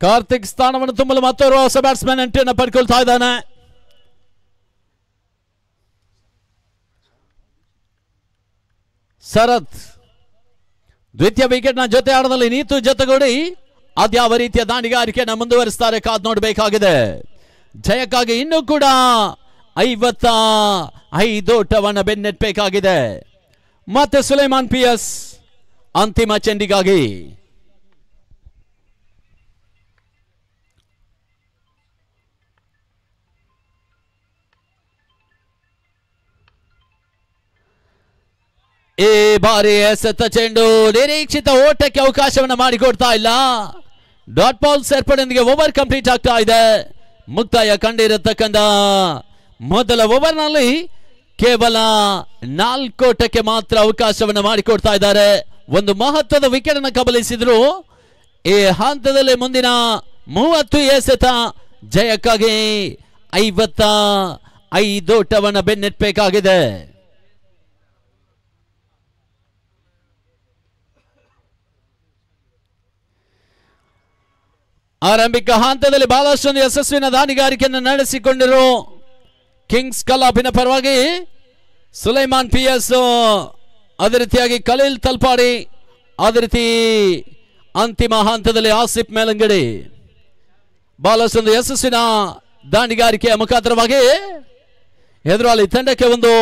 ಕಾರ್ತಿಕ್ ಸ್ಥಾನವನ್ನು ತುಂಬಲು ಮತ್ತೋರ್ವ ಹೊಸ ಬ್ಯಾಟ್ಸ್ಮನ್ ಎಂಟ್ರಿಯನ್ನು ಪಡ್ಕೊಳ್ತಾ ಇದ್ದಾನೆ. ಶರತ್ ದ್ವಿತೀಯ ವಿಕೆಟ್ ನ ಜೊತೆ ಆಟದಲ್ಲಿ ನೀತು ಜೊತೆಗೂಡಿ ಅದ್ಯಾವ ರೀತಿಯ ದಾಂಡಿಗಾರಿಕೆಯನ್ನು ಮುಂದುವರಿಸ್ತಾರೆ ಕಾದ್ ನೋಡಬೇಕಾಗಿದೆ. ಜಯಕ್ಕಾಗಿ ಇನ್ನೂ ಕೂಡ 55 ಓಟವನ್ನು ಬೆನ್ನಟ್ಟಬೇಕಾಗಿದೆ. ಮತ್ತೆ ಸುಲೈಮಾನ್ PS ಅಂತಿಮ ಚೆಂಡಿಗಾಗಿ. ಈ ಬಾರಿ ಎಸೆತ ಚೆಂಡು ನಿರೀಕ್ಷಿತ ಓಟಕ್ಕೆ ಅವಕಾಶವನ್ನು ಮಾಡಿಕೊಡ್ತಾ ಇಲ್ಲ. ಡಾಟ್ ಬಾಲ್ ಸೇರ್ಪಡೆಯೊಂದಿಗೆ ಓವರ್ ಕಂಪ್ಲೀಟ್ ಆಗ್ತಾ ಇದೆ. ಮುಕ್ತಾಯ ಕಂಡಿರತಕ್ಕಂಥ ಮೊದಲ ಓವರ್ನಲ್ಲಿ ಕೇವಲ 4 ಓಟಕ್ಕೆ ಮಾತ್ರ ಅವಕಾಶವನ್ನು ಮಾಡಿಕೊಡ್ತಾ ಇದ್ದಾರೆ. ಒಂದು ಮಹತ್ವದ ವಿಕೆಟ್ ಅನ್ನು ಕಬಳಿಸಿದ್ರು. ಈ ಹಂತದಲ್ಲಿ ಮುಂದಿನ 30 ಎಸೆತ ಜಯಕ್ಕಾಗಿ 55 ಓಟವನ್ನು ಬೆನ್ನಟ್ಟಬೇಕಾಗಿದೆ. ಆರಂಭಿಕ ಹಂತದಲ್ಲಿ ಬಹಳಷ್ಟೊಂದು ಯಶಸ್ವಿನ ದಾನಿಗಾರಿಕೆಯನ್ನು ನಡೆಸಿಕೊಂಡಿರು ಕಿಂಗ್ಸ್ ಕಲಾಪಿನ ಪರವಾಗಿ ಸುಲೈಮಾನ್ PS, ಅದೇ ರೀತಿಯಾಗಿ ಖಲೀಲ್ ತಲ್ಪಾಡಿ, ಅದೇ ರೀತಿ ಅಂತಿಮ ಹಂತದಲ್ಲಿ ಆಸಿಫ್ ಮೇಲಂಗಡಿ ಬಹಳಷ್ಟೊಂದು ಯಶಸ್ವಿನ ದಾಂಡಿಗಾರಿಕೆಯ ಮುಖಾಂತರವಾಗಿ ಎದುರಾಳಿ ತಂಡಕ್ಕೆ ಒಂದು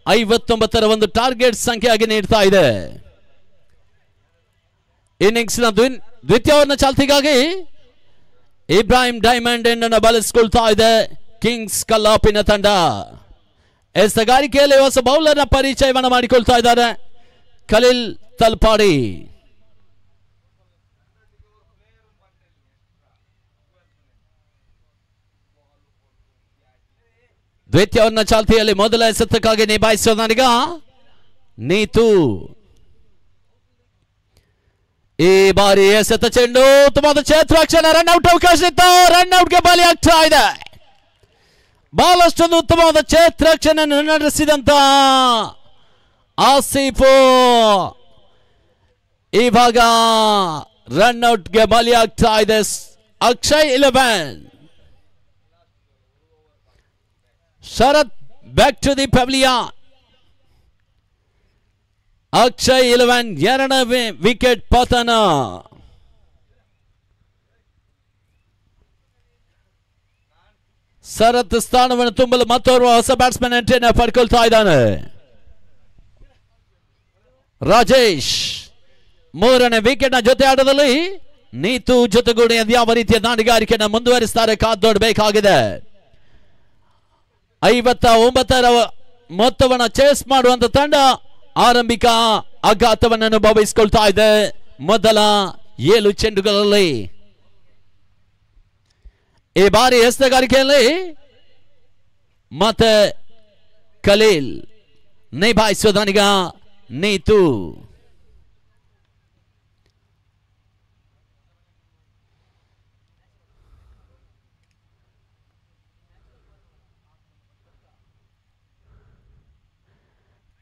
59ರ ಒಂದು ಟಾರ್ಗೆಟ್ ಸಂಖ್ಯೆಯಾಗಿ ನೀಡ್ತಾ ಇದೆ. ಇನ್ನಿಂಗ್ಸ್ನ ದ್ವಿತೀಯವನ್ನ ಚಾಲ್ತಿಗಾಗಿ ಇಬ್ರಾಹಿಂ ಡೈಮಂಡ್ ಎಂಡ್ ಅನ್ನು ಬಳಸಿಕೊಳ್ತಾ ಇದೆ ಕಿಂಗ್ಸ್ ಕಲ್ಲಾಪಿನ ತಂಡ. ಎಸಗಾರಿಕೆಯಲ್ಲಿ ಹೊಸ ಬೌಲರ್ನ ಪರಿಚಯವನ್ನು ಮಾಡಿಕೊಳ್ತಾ ಇದ್ದಾರೆ ಖಲೀಲ್ ತಲ್ಪಾಡಿ. ದ್ವಿತೀಯವನ್ನ ಚಾಲ್ತಿಯಲ್ಲಿ ಮೊದಲ ಎಸೆತಕ್ಕಾಗಿ ನಿಭಾಯಿಸೋದೀಗ ನೀತು. ಈ ಬಾರಿ ಎಸೆತ ಚೆಂಡು ಉತ್ತಮವಾದ ಕ್ಷೇತ್ರಾಕ್ಷಣ ರನ್ಔಟ್ ಅವಕಾಶ ಇತ್ತು. ರನ್ಔಟ್ಗೆ ಬಲಿಯಾಗ್ತಾ ಇದೆ. ಬಹಳಷ್ಟೊಂದು ಉತ್ತಮವಾದ ಕ್ಷೇತ್ರಾಕ್ಷಣ ನಡೆಸಿದಂತ ಆಸಿಫ್ ಇವಾಗ ರನ್ಔಟ್ಗೆ ಬಲಿಯಾಗ್ತಾ ಇದೆ. ಅಕ್ಷಯ್ 11. ಶರತ್ ಬ್ಯಾಕ್ ಟು ದಿ ಪವೆಲಿಯನ್. ಅಕ್ಷಯ್ 11 ಎರಡನೇ ವಿಕೆಟ್ ಪತನ. ಶರತ್ ಸ್ಥಾನವನ್ನು ತುಂಬಲು ಮತ್ತೋರ್ವ ಹೊಸ ಬ್ಯಾಟ್ಸ್ಮನ್ ಎಂಟ್ರಿಯನ್ನು ಪಡ್ಕೊಳ್ತಾ ಇದ್ದಾನೆ ರಾಜೇಶ್. ಮೂರನೇ ವಿಕೆಟ್ ನ ಜೊತೆ ಆಟದಲ್ಲಿ ನೀತು ಜೊತೆಗೂಡಿ ಯಾವ ರೀತಿಯ ದಾಂಡಿಗಾರಿಕೆಯನ್ನು ಮುಂದುವರಿಸ್ತಾರೆ ಕಾದ್ ನೋಡಬೇಕಾಗಿದೆ. 59ರ ಮೊತ್ತವನ್ನು ಚೇಸ್ ಮಾಡುವಂತ ತಂಡ ಆರಂಭಿಕ ಆಘಾತವನ್ನು ಅನುಭವಿಸಿಕೊಳ್ತಾ ಇದೆ ಮೊದಲ 7 ಚೆಂಡುಗಳಲ್ಲಿ. ಈ ಬಾರಿ ಎಸೆಗಾರಿಕೆಯಲ್ಲಿ ಮತ್ತೆ ಖಲೀಲ್ ನಿಭಾಯಿಸೋದನಿಗ ನೀತು.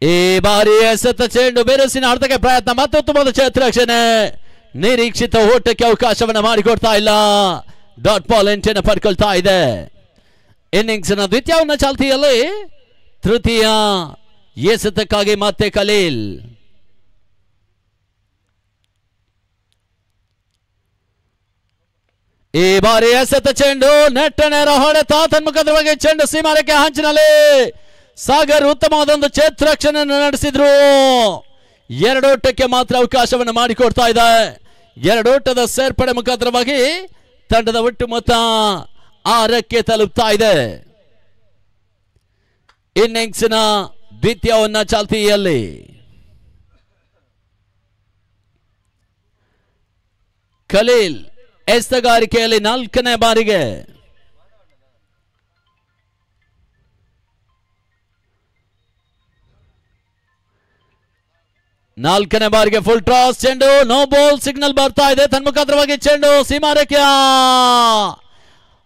ಈ ಬಾರಿ ಎಸೆತ ಚೆಂಡು ಬಿರುಸಿನ ಹೊಡೆತಕ್ಕೆ ಪ್ರಯತ್ನ ಮತ್ತು ಉತ್ತಮವಾದ ಕ್ಷೇತ್ರರಕ್ಷಣೆ. ನಿರೀಕ್ಷಿತ ಓಟಕ್ಕೆ ಅವಕಾಶವನ್ನು ಮಾಡಿಕೊಡ್ತಾ ಇಲ್ಲ. ಡಾಟ್ ಬಾಲ್ ಎಂಟನ್ನು ಪಡ್ಕೊಳ್ತಾ ಇದೆ. ಇನ್ನಿಂಗ್ಸ್ನ ದ್ವಿತೀಯವನ್ನ ಚಾಲ್ತಿಯಲ್ಲಿ ತೃತೀಯ ಎಸೆತಕ್ಕಾಗಿ ಮತ್ತೆ ಖಲೀಲ್. ಈ ಬಾರಿ ಎಸೆತ ಚೆಂಡು ನೆಟ್ಟನೇರ ಹೊಡೆತ ತನ್ಮುಖದ್ರವಾಗಿ ಚೆಂಡು ಸೀಮಾರೇಖೆ ಹಂಚಿನಲ್ಲಿ. ಸಾಗರ್ ಉತ್ತಮವಾದೊಂದು ಕ್ಷೇತ್ರರಕ್ಷಣೆಯನ್ನು ನಡೆಸಿದ್ರು. ಎರಡೋಟಕ್ಕೆ ಮಾತ್ರ ಅವಕಾಶವನ್ನು ಮಾಡಿಕೊಡ್ತಾ ಇದೆ. ಎರಡೋಟದ ಸೇರ್ಪಡೆ ಮುಖಾಂತರವಾಗಿ ತಂಡದ ಒಟ್ಟು ಮೊತ್ತ 6ಕ್ಕೆ ತಲುಪ್ತಾ ಇದೆ. ಇನ್ನಿಂಗ್ಸ್ನ ದ್ವಿತೀಯವನ್ನ ಚಾಲ್ತಿಯಲ್ಲಿ ಖಲೀಲ್ ಎಸೆತಗಾರಿಕೆಯಲ್ಲಿ 4ನೇ ಬಾರಿಗೆ. ಫುಲ್ ಟಾಸ್ ಚೆಂಡು ನೋ ಬಾಲ್ ಸಿಗ್ನಲ್ ಬರ್ತಾ ಇದೆ. ತನ್ಮುಖಾಂತರವಾಗಿ ಚೆಂಡು ಸೀಮಾರೇಖೆಯ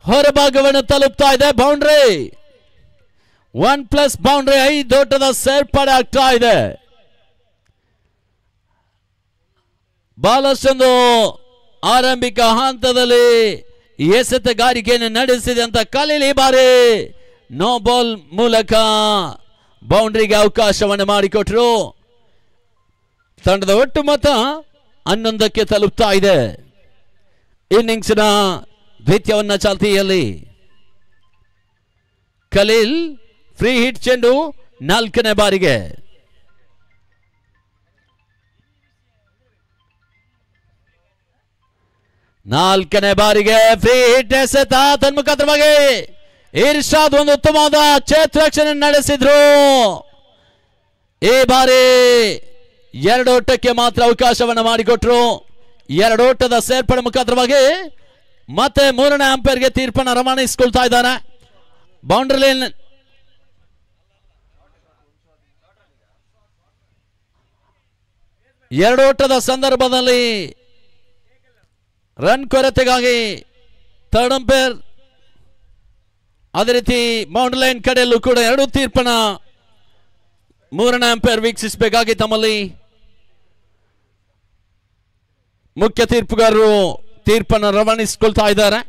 ಹೊರಭಾಗವನ್ನು ತಲುಪ್ತಾ ಇದೆ. ಬೌಂಡ್ರಿ 1+ ಬೌಂಡ್ರಿ 5 ಓಟದ ಸೇರ್ಪಡೆ ಆಗ್ತಾ ಇದೆ. ಬಹಳಷ್ಟೊಂದು ಆರಂಭಿಕ ಹಂತದಲ್ಲಿ ಎಸೆತಗಾರಿಕೆಯನ್ನು ನಡೆಸಿದಂತ ಖಲೀಲ್ ಈ ಬಾರಿ ನೋ ಬಾಲ್ ಮೂಲಕ ಬೌಂಡ್ರಿಗೆ ಅವಕಾಶವನ್ನು ಮಾಡಿಕೊಟ್ರು. ತಂಡದ ಒಟ್ಟು ಮೊತ್ತ 11ಕ್ಕೆ ತಲುಪ್ತಾ ಇದೆ. ಇನ್ನಿಂಗ್ಸ್ನ ದ್ವಿತೀಯವನ್ನ ಚಾಲ್ತಿಯಲ್ಲಿ ಖಲೀಲ್ ಫ್ರೀ ಹಿಟ್ ಚೆಂಡು 4ನೇ ಬಾರಿಗೆ. ಫ್ರೀ ಹಿಟ್ ಎಸೆತ ತನ್ಮುಖಾಂತರವಾಗಿ ಇರ್ಷಾದ್ ಒಂದು ಉತ್ತಮವಾದ ಕ್ಷೇತ್ರರಕ್ಷಣೆ ನಡೆಸಿದ್ರು. ಈ ಬಾರಿ ಎರಡೋಟಕ್ಕೆ ಮಾತ್ರ ಅವಕಾಶವನ್ನು ಮಾಡಿಕೊಟ್ರು. ಎರಡೋಟದ ಸೇರ್ಪಡೆ ಮುಖಾಂತರವಾಗಿ ಮತ್ತೆ 3ನೇ ಅಂಪೈರ್ಗೆ ತೀರ್ಪನ್ನು ರವಾನಿಸಿಕೊಳ್ತಾ ಇದ್ದಾನೆ. ಬೌಂಡ್ರಿ ಲೈನ್ ಎರಡೋಟದ ಸಂದರ್ಭದಲ್ಲಿ ರನ್ ಕೊರತೆಗಾಗಿ ಥರ್ಡ್ ಅಂಪೈರ್, ಅದೇ ರೀತಿ ಬೌಂಡ್ರಿ ಲೈನ್ ಕಡೆಯಲ್ಲೂ ಕೂಡ 2 ತೀರ್ಪನ್ನ 3ನೇ ಅಂಪೈರ್ ವೀಕ್ಷಿಸಬೇಕಾಗಿ ತಮ್ಮಲ್ಲಿ ಮುಖ್ಯ ತೀರ್ಪುಗಾರರು ತೀರ್ಪನ್ನು ರವಾನಿಸಿಕೊಳ್ತಾ ಇದ್ದಾರೆ.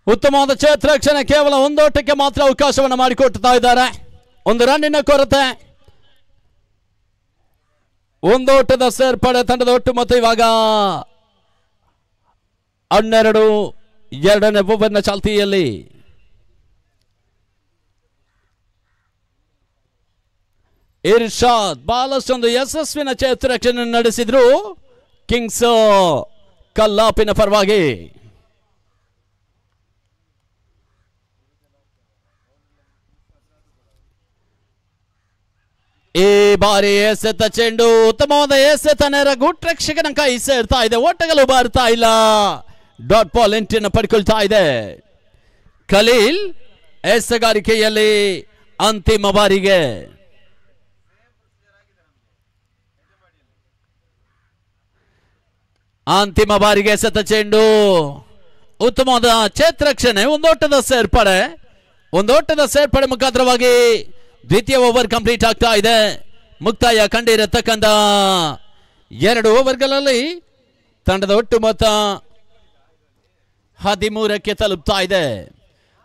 ಉತ್ತಮವಾದ ಕ್ಷೇತ್ರಕ್ಷಣೆ ಕೇವಲ ಒಂದೋಟಕ್ಕೆ ಮಾತ್ರ ಅವಕಾಶವನ್ನು ಮಾಡಿಕೊಡ್ತಾ ಇದ್ದಾರೆ. ಒಂದು ರನ್ನಿನ ಕೊರತೆ, ಒಂದೋಟದ ಸೇರ್ಪಡೆ ತಂಡದ ಒಟ್ಟು ಮೊತ್ತ ಇವಾಗ 12. ಎರಡನೇ ಓವರ್ನ ಚಾಲ್ತಿಯಲ್ಲಿ ಇರ್ಷಾದ್ ಬಹಳಷ್ಟೊಂದು ಯಶಸ್ವಿನ ಕ್ಷೇತ್ರಕ್ಷಣೆ ನಡೆಸಿದ್ರು ಕಿಂಗ್ಸ್ ಕಲ್ಲಾಪಿನ ಪರವಾಗಿ. ಈ ಬಾರಿ ಎಸೆತ ಚೆಂಡು ಉತ್ತಮವಾದ ಎಸೆತ ನೇರ ಗುಡ್ ರಕ್ಷಕನ ಕೈ ಸೇರ್ತಾ ಇದೆ. ಓಟಗಳು ಬರ್ತಾ ಇಲ್ಲ. ಡಾಟ್ ಬಾಲ್ ಎಂಟ್ರಿಯನ್ನು ಪಡ್ಕೊಳ್ತಾ ಇದೆ. ಖಲೀಲ್ ಎಸೆಗಾರಿಕೆಯಲ್ಲಿ ಅಂತಿಮ ಬಾರಿಗೆ ಎಸೆತ ಚೆಂಡು ಉತ್ತಮವಾದ ಕ್ಷೇತ್ರಕ್ಷಣೆ, ಒಂದೋಟದ ಸೇರ್ಪಡೆ ಮುಖಾಂತರವಾಗಿ ದ್ವಿತೀಯ ಓವರ್ ಕಂಪ್ಲೀಟ್ ಆಗ್ತಾ ಇದೆ. ಮುಕ್ತಾಯ ಕಂಡಿರತಕ್ಕಂಥ 2 ಓವರ್ಗಳಲ್ಲಿ ತಂಡದ ಒಟ್ಟು ಮೊತ್ತ 13ಕ್ಕೆ ತಲುಪ್ತಾ ಇದೆ.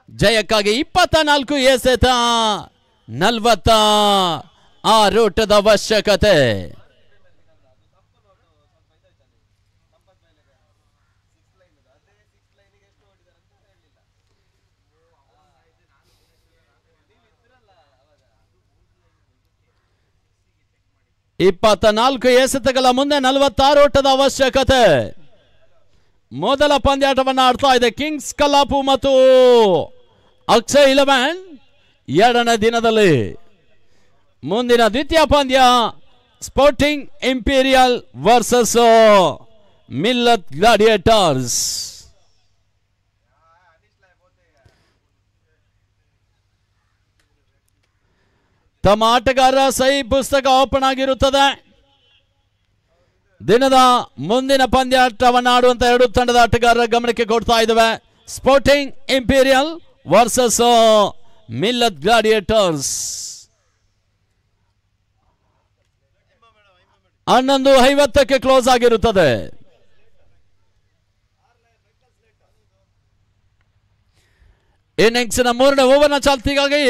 ಜಯಕ್ಕಾಗಿ 24 ಎಸೆತ 46 ಓಟದ ಅವಶ್ಯಕತೆ. ಎಸೆತಗಳ ಮುಂದೆ 46 ಓಟದ ಅವಶ್ಯಕತೆ. ಮೊದಲ ಪಂದ್ಯಾಟವನ್ನು ಆಡ್ತಾ ಇದೆ ಕಿಂಗ್ಸ್ ಕಲ್ಲಾಪು ಮತ್ತು ಅಕ್ಷಯ್ 11 ಎರಡನೇ ದಿನದಲ್ಲಿ. ಮುಂದಿನ ದ್ವಿತೀಯ ಪಂದ್ಯ sporting Imperial versus Millat Gladiators. ತಮ್ಮ ಆಟಗಾರರ ಸಹಿ ಪುಸ್ತಕ ಓಪನ್ ಆಗಿರುತ್ತದೆ. ದಿನದ ಮುಂದಿನ ಪಂದ್ಯಾಟವನ್ನು ಆಡುವಂತ 2 ತಂಡದ ಆಟಗಾರರ ಗಮನಕ್ಕೆ ಕೊಡ್ತಾ ಇದ್ದಾವೆ. Sporting Imperial versus Millat Gladiators. 11:50ಕ್ಕೆ ಕ್ಲೋಸ್ ಆಗಿರುತ್ತದೆ. ಇನ್ನಿಂಗ್ಸ್ನ 3ನೇ ಓವರ್ನ ಚಾಲ್ತಿಗಾಗಿ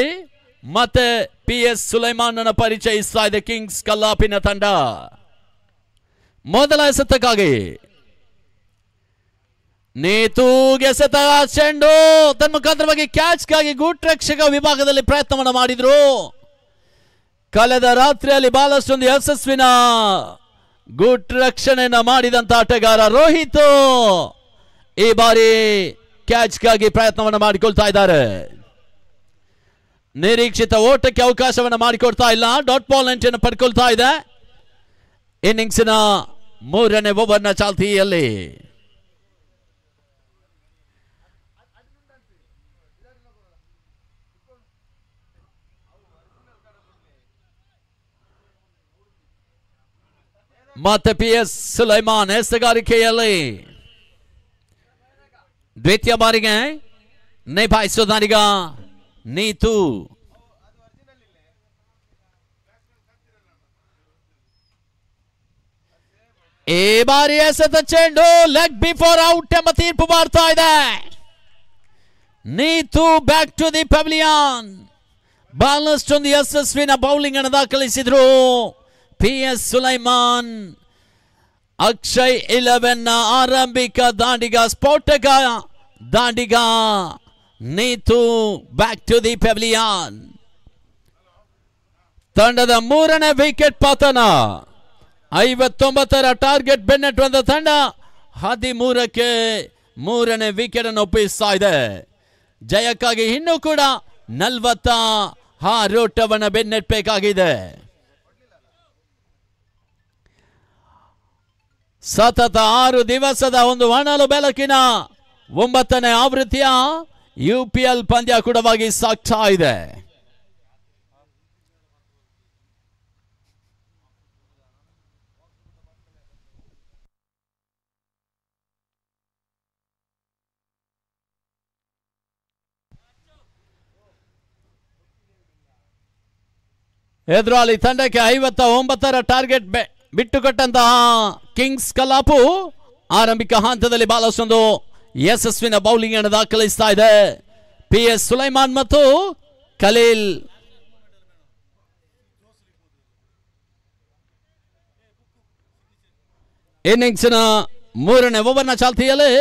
ಮತ್ತೆ PS ಸುಲೈಮಾನ್ ಪರಿಚಯಿಸ್ತಾ ಇದೆ ಕಿಂಗ್ಸ್ ಕಲ್ಲಾಪಿನ ತಂಡ. ಮೊದಲ ಎಸೆತಕ್ಕಾಗಿ ನೇತೂಗೆ ಎಸೆತ ಚೆಂಡು ತನ್ಮುಖಾಂತರವಾಗಿ ಕ್ಯಾಚ್ಗಾಗಿ ಗೂಟ್ ರಕ್ಷಕ ವಿಭಾಗದಲ್ಲಿ ಪ್ರಯತ್ನವನ್ನು ಮಾಡಿದ್ರು. ಕಳೆದ ರಾತ್ರಿಯಲ್ಲಿ ಬಹಳಷ್ಟೊಂದು ಯಶಸ್ವಿನ ಗೂಟ್ ರಕ್ಷಣೆಯನ್ನು ಮಾಡಿದಂತ ಆಟಗಾರ ರೋಹಿತ್ ಈ ಬಾರಿ ಕ್ಯಾಚ್ಗಾಗಿ ಪ್ರಯತ್ನವನ್ನು ಮಾಡಿಕೊಳ್ತಾ ಇದ್ದಾರೆ. ನಿರೀಕ್ಷಿತ ಓಟಕ್ಕೆ ಅವಕಾಶವನ್ನು ಮಾಡಿಕೊಡ್ತಾ ಇಲ್ಲ. ಡಾಟ್ ಬಾಲ್ ಎಂಟ್ರಿಯನ್ನು ಪಡ್ಕೊಳ್ತಾ ಇದೆ. ಇನ್ನಿಂಗ್ಸಿನ 3ನೇ ಓವರ್ನ ಚಾಲ್ತಿಯಲ್ಲಿ ಮತ್ತೆ PS ಸುಲೈಮಾನ್ ಎಸೆಗಾರಿಕೆಯಲ್ಲಿ ದ್ವಿತೀಯ ಬಾರಿಗೆ ನಿಭಾಯಿಸೋದಾನೀಗ ನೀತು. ಈ ಬಾರಿ ಎಸೆತ ಚೆಂಡು ಲೆಗ್ ಬಿಫೋರ್ ಔಟ್ ಎಂಬ ತೀರ್ಪು ಬರ್ತಾ ಇದೆ. Neethu back to the pavilion. ಬಹಳಷ್ಟೊಂದು ಯಶಸ್ವಿನ ಬೌಲಿಂಗ್ ಅನ್ನು ದಾಖಲಿಸಿದ್ರು PS ಸುಲೈಮಾನ್. ಅಕ್ಷಯ್ 11ನ ಆರಂಭಿಕ ದಾಂಡಿಗ, ಸ್ಫೋಟಕ ದಾಂಡಿಗ Neethu back to the pavilion. ತಂಡದ 3ನೇ ವಿಕೆಟ್ ಪತನ. 59ರ ಟಾರ್ಗೆಟ್ ಬೆನ್ನಟ್ಟುವಂತ ತಂಡ 13ಕ್ಕೆ 3ನೇ ವಿಕೆಟ್ ಅನ್ನು ಒಪ್ಪಿಸ್ತಾ ಇದೆ. ಜಯಕ್ಕಾಗಿ ಇನ್ನೂ ಕೂಡ 46 ಓಟವನ್ನು ಬೆನ್ನಟ್ಟಬೇಕಾಗಿದೆ. ಸತತ 6 ದಿವಸದ ಒಂದು ಹೊನಲು ಬೆಳಕಿನ 9ನೇ ಆವೃತ್ತಿಯ UPL ಪಂದ್ಯಾಕೂಟವಾಗಿ ಸಾಗ್ತಾ ಇದೆ. ಎದುರಾಳಿ ತಂಡಕ್ಕೆ 59ರ ಟಾರ್ಗೆಟ್ ಬಿಟ್ಟುಕೊಟ್ಟಂತಹ ಕಿಂಗ್ಸ್ ಕಲ್ಲಾಪು ಆರಂಭಿಕ ಹಂತದಲ್ಲಿ ಬಹಳಷ್ಟೊಂದು ಯಶಸ್ವಿನ ಬೌಲಿಂಗ್ ಅನ್ನು ದಾಖಲಿಸ್ತಾ ಇದೆ PS ಸುಲೈಮಾನ್ ಮತ್ತು ಖಲೀಲ್. ಇನ್ನಿಂಗ್ಸ್ನ 3ನೇ ಓವರ್ನ ಚಾಲ್ತಿಯಲ್ಲಿ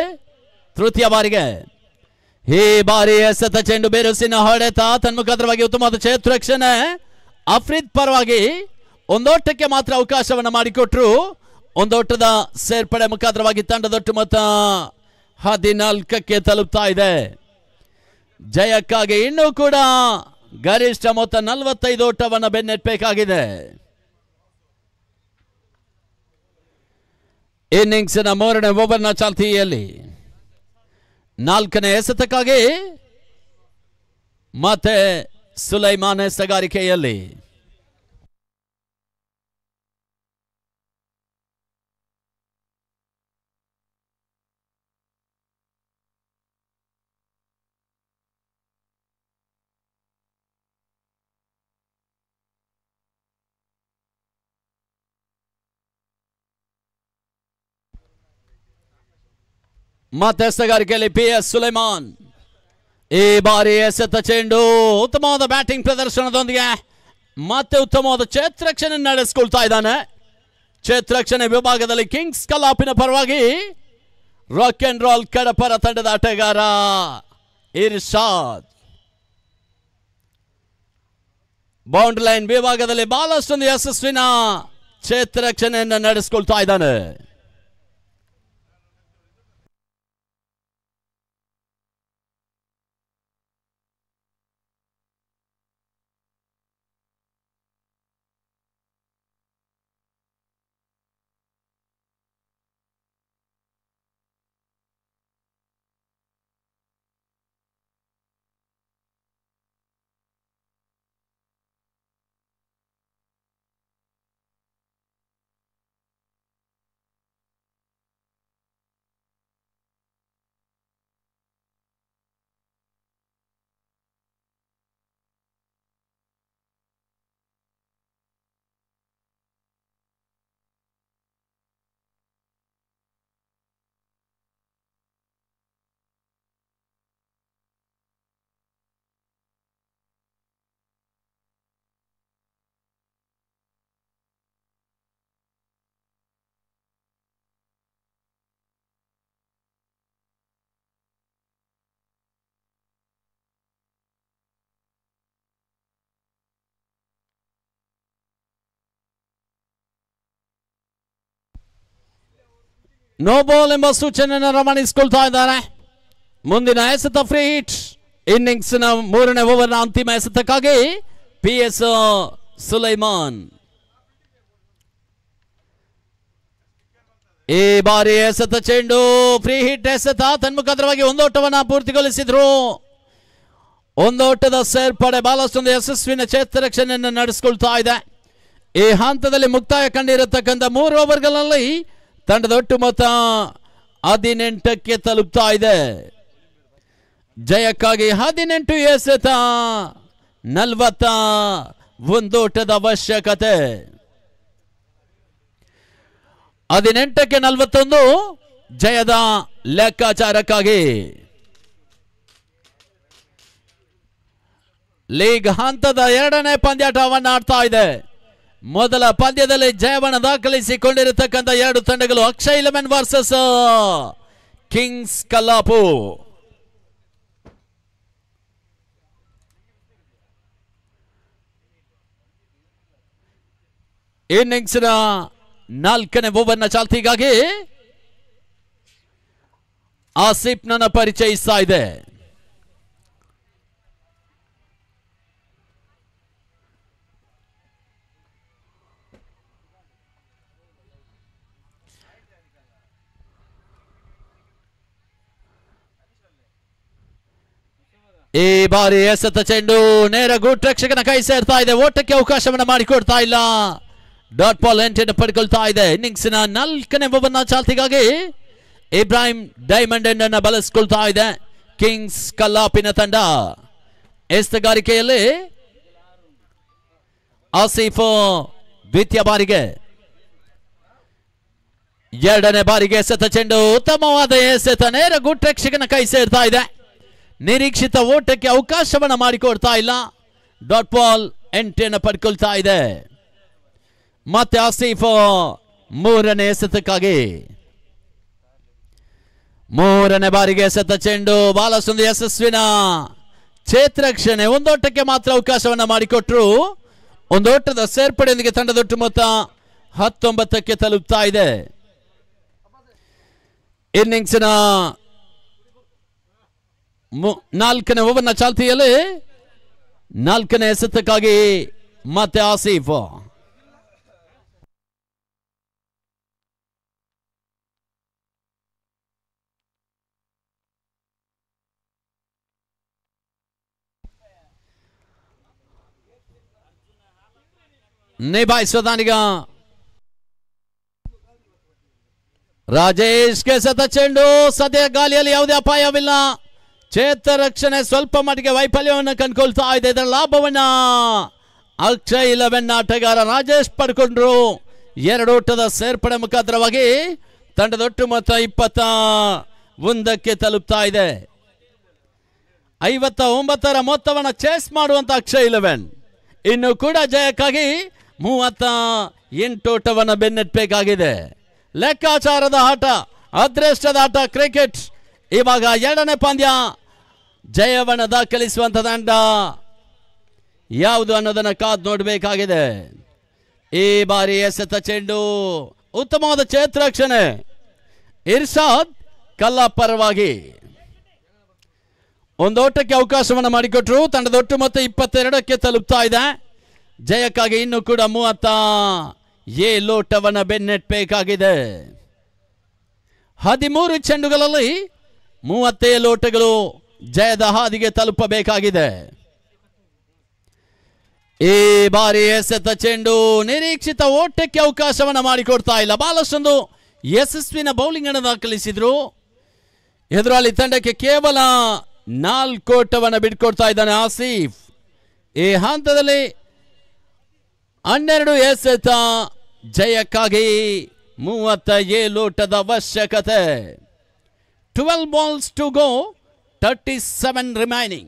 ತೃತೀಯ ಬಾರಿಗೆ ಈ ಬಾರಿ ಎಸೆತ ಚೆಂಡು ಬೇರುಸಿನ ಹೊಡೆತ ತನ್ಮುಖಾಂತರವಾಗಿ ಉತ್ತಮವಾದ ಕ್ಷೇತ್ರರಕ್ಷಣೆ. ಅಫ್ರೀದ್ ಪರವಾಗಿ ಒಂದೋಟಕ್ಕೆ ಮಾತ್ರ ಅವಕಾಶವನ್ನು ಮಾಡಿಕೊಟ್ರು. ಒಂದೋಟದ ಸೇರ್ಪಡೆ ಮುಖಾಂತರವಾಗಿ ತಂಡದೊಟ್ಟು ಮೊತ್ತ 14ಕ್ಕೆ ತಲುಪ್ತಾ ಇದೆ. ಜಯಕ್ಕಾಗಿ ಇನ್ನೂ ಕೂಡ ಗರಿಷ್ಠ ಮೊತ್ತ 45 ಓಟವನ್ನು ಬೆನ್ನಟ್ಟಬೇಕಾಗಿದೆ. ಇನ್ನಿಂಗ್ಸ್ನ 3ನೇ ಓವರ್ನ ಚಾಲ್ತಿಯಲ್ಲಿ 4ನೇ ಎಸೆತಕ್ಕಾಗಿ ಮತ್ತೆ ಸುಲೈಮಾನ್ ಎಸೆಗಾರಿಕೆಯಲ್ಲಿ. ಮತ್ತೆ ಎಸೆಗಾರಿಕೆಯಲ್ಲಿ PS ಸುಲೈಮಾನ್. ಈ ಬಾರಿ ಎಸೆತ ಚೆಂಡು ಉತ್ತಮವಾದ ಬ್ಯಾಟಿಂಗ್ ಪ್ರದರ್ಶನದೊಂದಿಗೆ ಮತ್ತೆ ಉತ್ತಮವಾದ ಕ್ಷೇತ್ರರಕ್ಷಣೆ ನಡೆಸಿಕೊಳ್ತಾ ಇದ್ದಾನೆ. ಕ್ಷೇತ್ರರಕ್ಷಣೆ ವಿಭಾಗದಲ್ಲಿ ಕಿಂಗ್ಸ್ ಕಲಾಪಿನ ಪರವಾಗಿ ರಾಕ್ ಅಂಡ್ ರೋಲ್ ಕಡಪರ ತಂಡದ ಆಟಗಾರ ಇರ್ಷಾದ್. ಬೌಂಡ್ರಿ ಲೈನ್ ವಿಭಾಗದಲ್ಲಿ ಬಹಳಷ್ಟೊಂದು ಯಶಸ್ವಿನ ಕ್ಷೇತ್ರರಕ್ಷಣೆಯನ್ನು ನಡೆಸಿಕೊಳ್ತಾ ಇದ್ದಾನೆ. ನೋ ಬಾಲ್ ಎಂಬ ಸೂಚನೆಯನ್ನು ರವಾನಿಸಿಕೊಳ್ತಾ ಇದ್ದಾರೆ. ಮುಂದಿನ ಎಸೆತ ಫ್ರೀ ಹಿಟ್. ಇನ್ನಿಂಗ್ಸ್ನ 3ನೇ ಓವರ್ನ ಅಂತಿಮ ಎಸೆತಕ್ಕಾಗಿ PS ಸುಲೈಮಾನ್. ಈ ಬಾರಿ ಎಸೆತ ಚೆಂಡು ಫ್ರೀ ಹಿಟ್ ಎಸೆತ ತನ್ಮುಖಾಂತರವಾಗಿ ಒಂದೋಟವನ್ನು ಪೂರ್ತಿಗೊಳಿಸಿದ್ರು. ಒಂದೋಟದ ಸೇರ್ಪಡೆ ಬಹಳಷ್ಟೊಂದು ಯಶಸ್ವಿನ ಕ್ಷೇತ್ರರಕ್ಷಣೆಯನ್ನು ನಡೆಸಿಕೊಳ್ತಾ ಇದೆ. ಈ ಹಂತದಲ್ಲಿ ಮುಕ್ತಾಯ ಕಂಡಿರತಕ್ಕಂಥ 3 ಓವರ್ಗಳಲ್ಲಿ ತಂಡದ ಒಟ್ಟು ಮೊತ್ತ 18ಕ್ಕೆ ತಲುಪ್ತಾ ಇದೆ. ಜಯಕ್ಕಾಗಿ 18 ಎಸೆತ 41 ಓಟದ ಅವಶ್ಯಕತೆ. 18ಕ್ಕೆ 41 ಜಯದ ಲೆಕ್ಕಾಚಾರಕ್ಕಾಗಿ. ಲೀಗ್ ಹಂತದ 2ನೇ ಪಂದ್ಯಾಟವನ್ನು ಆಡ್ತಾ ಇದೆ. ಮೊದಲ ಪಂದ್ಯದಲ್ಲಿ ಜಯವನ್ನು ದಾಖಲಿಸಿಕೊಂಡಿರತಕ್ಕಂಥ 2 ತಂಡಗಳು ಅಕ್ಷಯ್ 11 ವರ್ಸಸ್ ಕಿಂಗ್ಸ್ ಕಲ್ಲಾಪು. ಇನ್ನಿಂಗ್ಸ್ನ 4ನೇ ಓವರ್ನ ಚಾಲ್ತಿಗಾಗಿ ಆಸಿಫ್ ನನ್ನ ಪರಿಚಯಿಸ್ತಾ ಇದೆ. ಈ ಬಾರಿ ಎಸೆತ ಚೆಂಡು ನೇರ ಗೂಟ್ ರಕ್ಷಕನ ಕೈ ಸೇರ್ತಾ ಇದೆ. ಓಟಕ್ಕೆ ಅವಕಾಶವನ್ನು ಮಾಡಿಕೊಡ್ತಾ ಇಲ್ಲ. ಡಾಟ್ ಬಾಲ್ ಎಂಟನ್ನು ಪಡ್ಕೊಳ್ತಾ ಇದೆ. ಇನ್ನಿಂಗ್ಸ್ನ 4ನೇ ಓವರ್ನ ಚಾಲ್ತಿಗಾಗಿ ಇಬ್ರಾಹಿಂ ಡೈಮಂಡ್ ಎಂಡನ್ನು ಬಳಸಿಕೊಳ್ತಾ ಇದೆ ಕಿಂಗ್ಸ್ ಕಲ್ಲಾಪಿನ ತಂಡ. ಎಸೆಗಾರಿಕೆಯಲ್ಲಿ ಆಸಿಫ್ ದ್ವಿತೀಯ ಬಾರಿಗೆ ಎರಡನೇ ಬಾರಿಗೆ ಎಸೆತ ಚೆಂಡು ಉತ್ತಮವಾದ ಎಸೆತ ನೇರ ಗುಟ್ರಕ್ಷಕನ ಕೈ ಸೇರ್ತಾ ಇದೆ. ನಿರೀಕ್ಷಿತ ಓಟಕ್ಕೆ ಅವಕಾಶವನ್ನ ಮಾಡಿಕೊಡ್ತಾ ಇಲ್ಲ. ಡಾಟ್ ಬಾಲ್ ಎಂಟ್ರಿಯನ್ನು ಪಡ್ಕೊಳ್ತಾ ಇದೆ. ಮತ್ತೆ ಆಸೀಫ್ ಮೂರನೇ ಎಸೆತಕ್ಕಾಗಿ ಮೂರನೇ ಬಾರಿಗೆ ಎಸೆತ ಚೆಂಡು ಬಾಲಸೊಂದು ಯಶಸ್ವಿನ ಕ್ಷೇತ್ರಕ್ಷಣೆ. ಒಂದೋಟಕ್ಕೆ ಮಾತ್ರ ಅವಕಾಶವನ್ನ ಮಾಡಿಕೊಟ್ರು. ಒಂದೋಟದ ಸೇರ್ಪಡೆಯೊಂದಿಗೆ ತಂಡದೊಟ್ಟು ಮೊತ್ತ 19ಕ್ಕೆ ತಲುಪ್ತಾ ಇದೆ. ಇನ್ನಿಂಗ್ಸ್ನ 4ನೇ ಓವರ್ನ ಚಾಲ್ತಿಯಲ್ಲಿ 4ನೇ ಎಸೆತಕ್ಕಾಗಿ ಮತ್ತೆ ಆಸೀಫ್. ನಿಭಾಯಿಸೋದಾನೀಗ ರಾಜೇಶ್ಗೆ ಎಸೆತ ಚೆಂಡು. ಸದ್ಯ ಗಾಳಿಯಲ್ಲಿ ಯಾವುದೇ ಅಪಾಯವಿಲ್ಲ. ಕ್ಷೇತ್ರ ರಕ್ಷಣೆ ಸ್ವಲ್ಪ ಮಟ್ಟಿಗೆ ವೈಫಲ್ಯವನ್ನು ಕಂಡುಕೊಳ್ತಾ ಇದೆ. ಇದರ ಲಾಭವನ್ನ ಅಕ್ಷಯ್ 11 ಆಟಗಾರ ರಾಜೇಶ್ ಪಡ್ಕೊಂಡ್ರು. 2 ಓಟದ ಸೇರ್ಪಡೆ ಮುಖಾಂತರವಾಗಿ ತಂಡದೊಟ್ಟು ಮೊತ್ತ 21ಕ್ಕೆ ತಲುಪ್ತಾ ಇದೆ. 59ರ ಮೊತ್ತವನ್ನು ಚೇಸ್ ಮಾಡುವಂತ ಅಕ್ಷಯ್ 11 ಇನ್ನು ಕೂಡ ಜಯಕ್ಕಾಗಿ 38 ಓಟವನ್ನು ಬೆನ್ನಟ್ಟಬೇಕಾಗಿದೆ. ಲೆಕ್ಕಾಚಾರದ ಆಟ, ಅದೃಷ್ಟದ ಆಟ ಕ್ರಿಕೆಟ್. ಇವಾಗ 2ನೇ ಪಂದ್ಯ ಜಯವನ್ನು ದಾಖಲಿಸುವಂತ ತಂಡ ಯಾವುದು ಅನ್ನೋದನ್ನ ಕಾದು ನೋಡಬೇಕಾಗಿದೆ. ಈ ಬಾರಿ ಎಸೆತ ಚೆಂಡು ಉತ್ತಮವಾದ ಕ್ಷೇತ್ರರಕ್ಷಣೆ. ಇರ್ಷಾದ್ ಕಲ್ಲ ಪರವಾಗಿ ಒಂದೋಟಕ್ಕೆ ಅವಕಾಶವನ್ನು ಮಾಡಿಕೊಟ್ರು. ತಂಡದೊಟ್ಟು ಮತ್ತೆ 22ಕ್ಕೆ ತಲುಪ್ತಾ ಇದೆ. ಜಯಕ್ಕಾಗಿ ಇನ್ನು ಕೂಡ 37 ಓಟವನ್ನು ಬೆನ್ನಟ್ಟಬೇಕಾಗಿದೆ. 13 ಚೆಂಡುಗಳಲ್ಲಿ 37 ಓಟಗಳು ಜಯದ ಹಾದಿಗೆ ತಲುಪಬೇಕಾಗಿದೆ. ಈ ಬಾರಿ ಎಸೆತ ಚೆಂಡು ನಿರೀಕ್ಷಿತ ಓಟಕ್ಕೆ ಅವಕಾಶವನ್ನು ಮಾಡಿಕೊಡ್ತಾ ಇಲ್ಲ. ಬಹಳಷ್ಟೊಂದು ಯಶಸ್ವಿನ ಬೌಲಿಂಗ್ ಅನ್ನು ದಾಖಲಿಸಿದ್ರು. ಎದುರಾಳಿ ತಂಡಕ್ಕೆ ಕೇವಲ 4 ಓಟವನ್ನು ಬಿಟ್ಕೊಡ್ತಾ ಇದ್ದಾನೆ ಆಸೀಫ್. ಈ ಹಂತದಲ್ಲಿ 12 ಎಸೆತ ಜಯಕ್ಕಾಗಿ 37 ಓಟದ ಅವಶ್ಯಕತೆ. 12 balls to go, 37 remaining.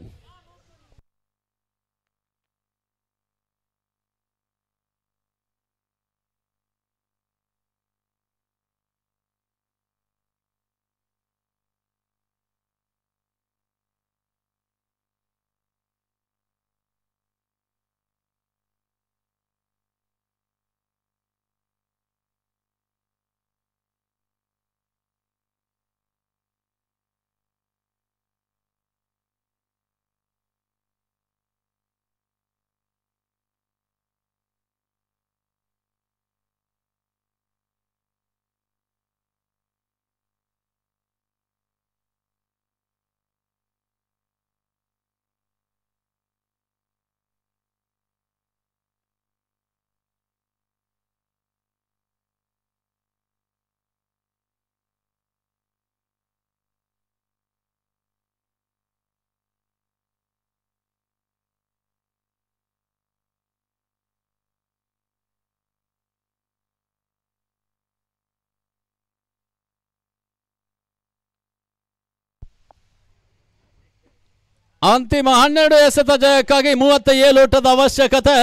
ಅಂತಿಮ 12 ಎಸೆತ ಜಯಕ್ಕಾಗಿ 37 ಓಟದ ಅವಶ್ಯಕತೆ.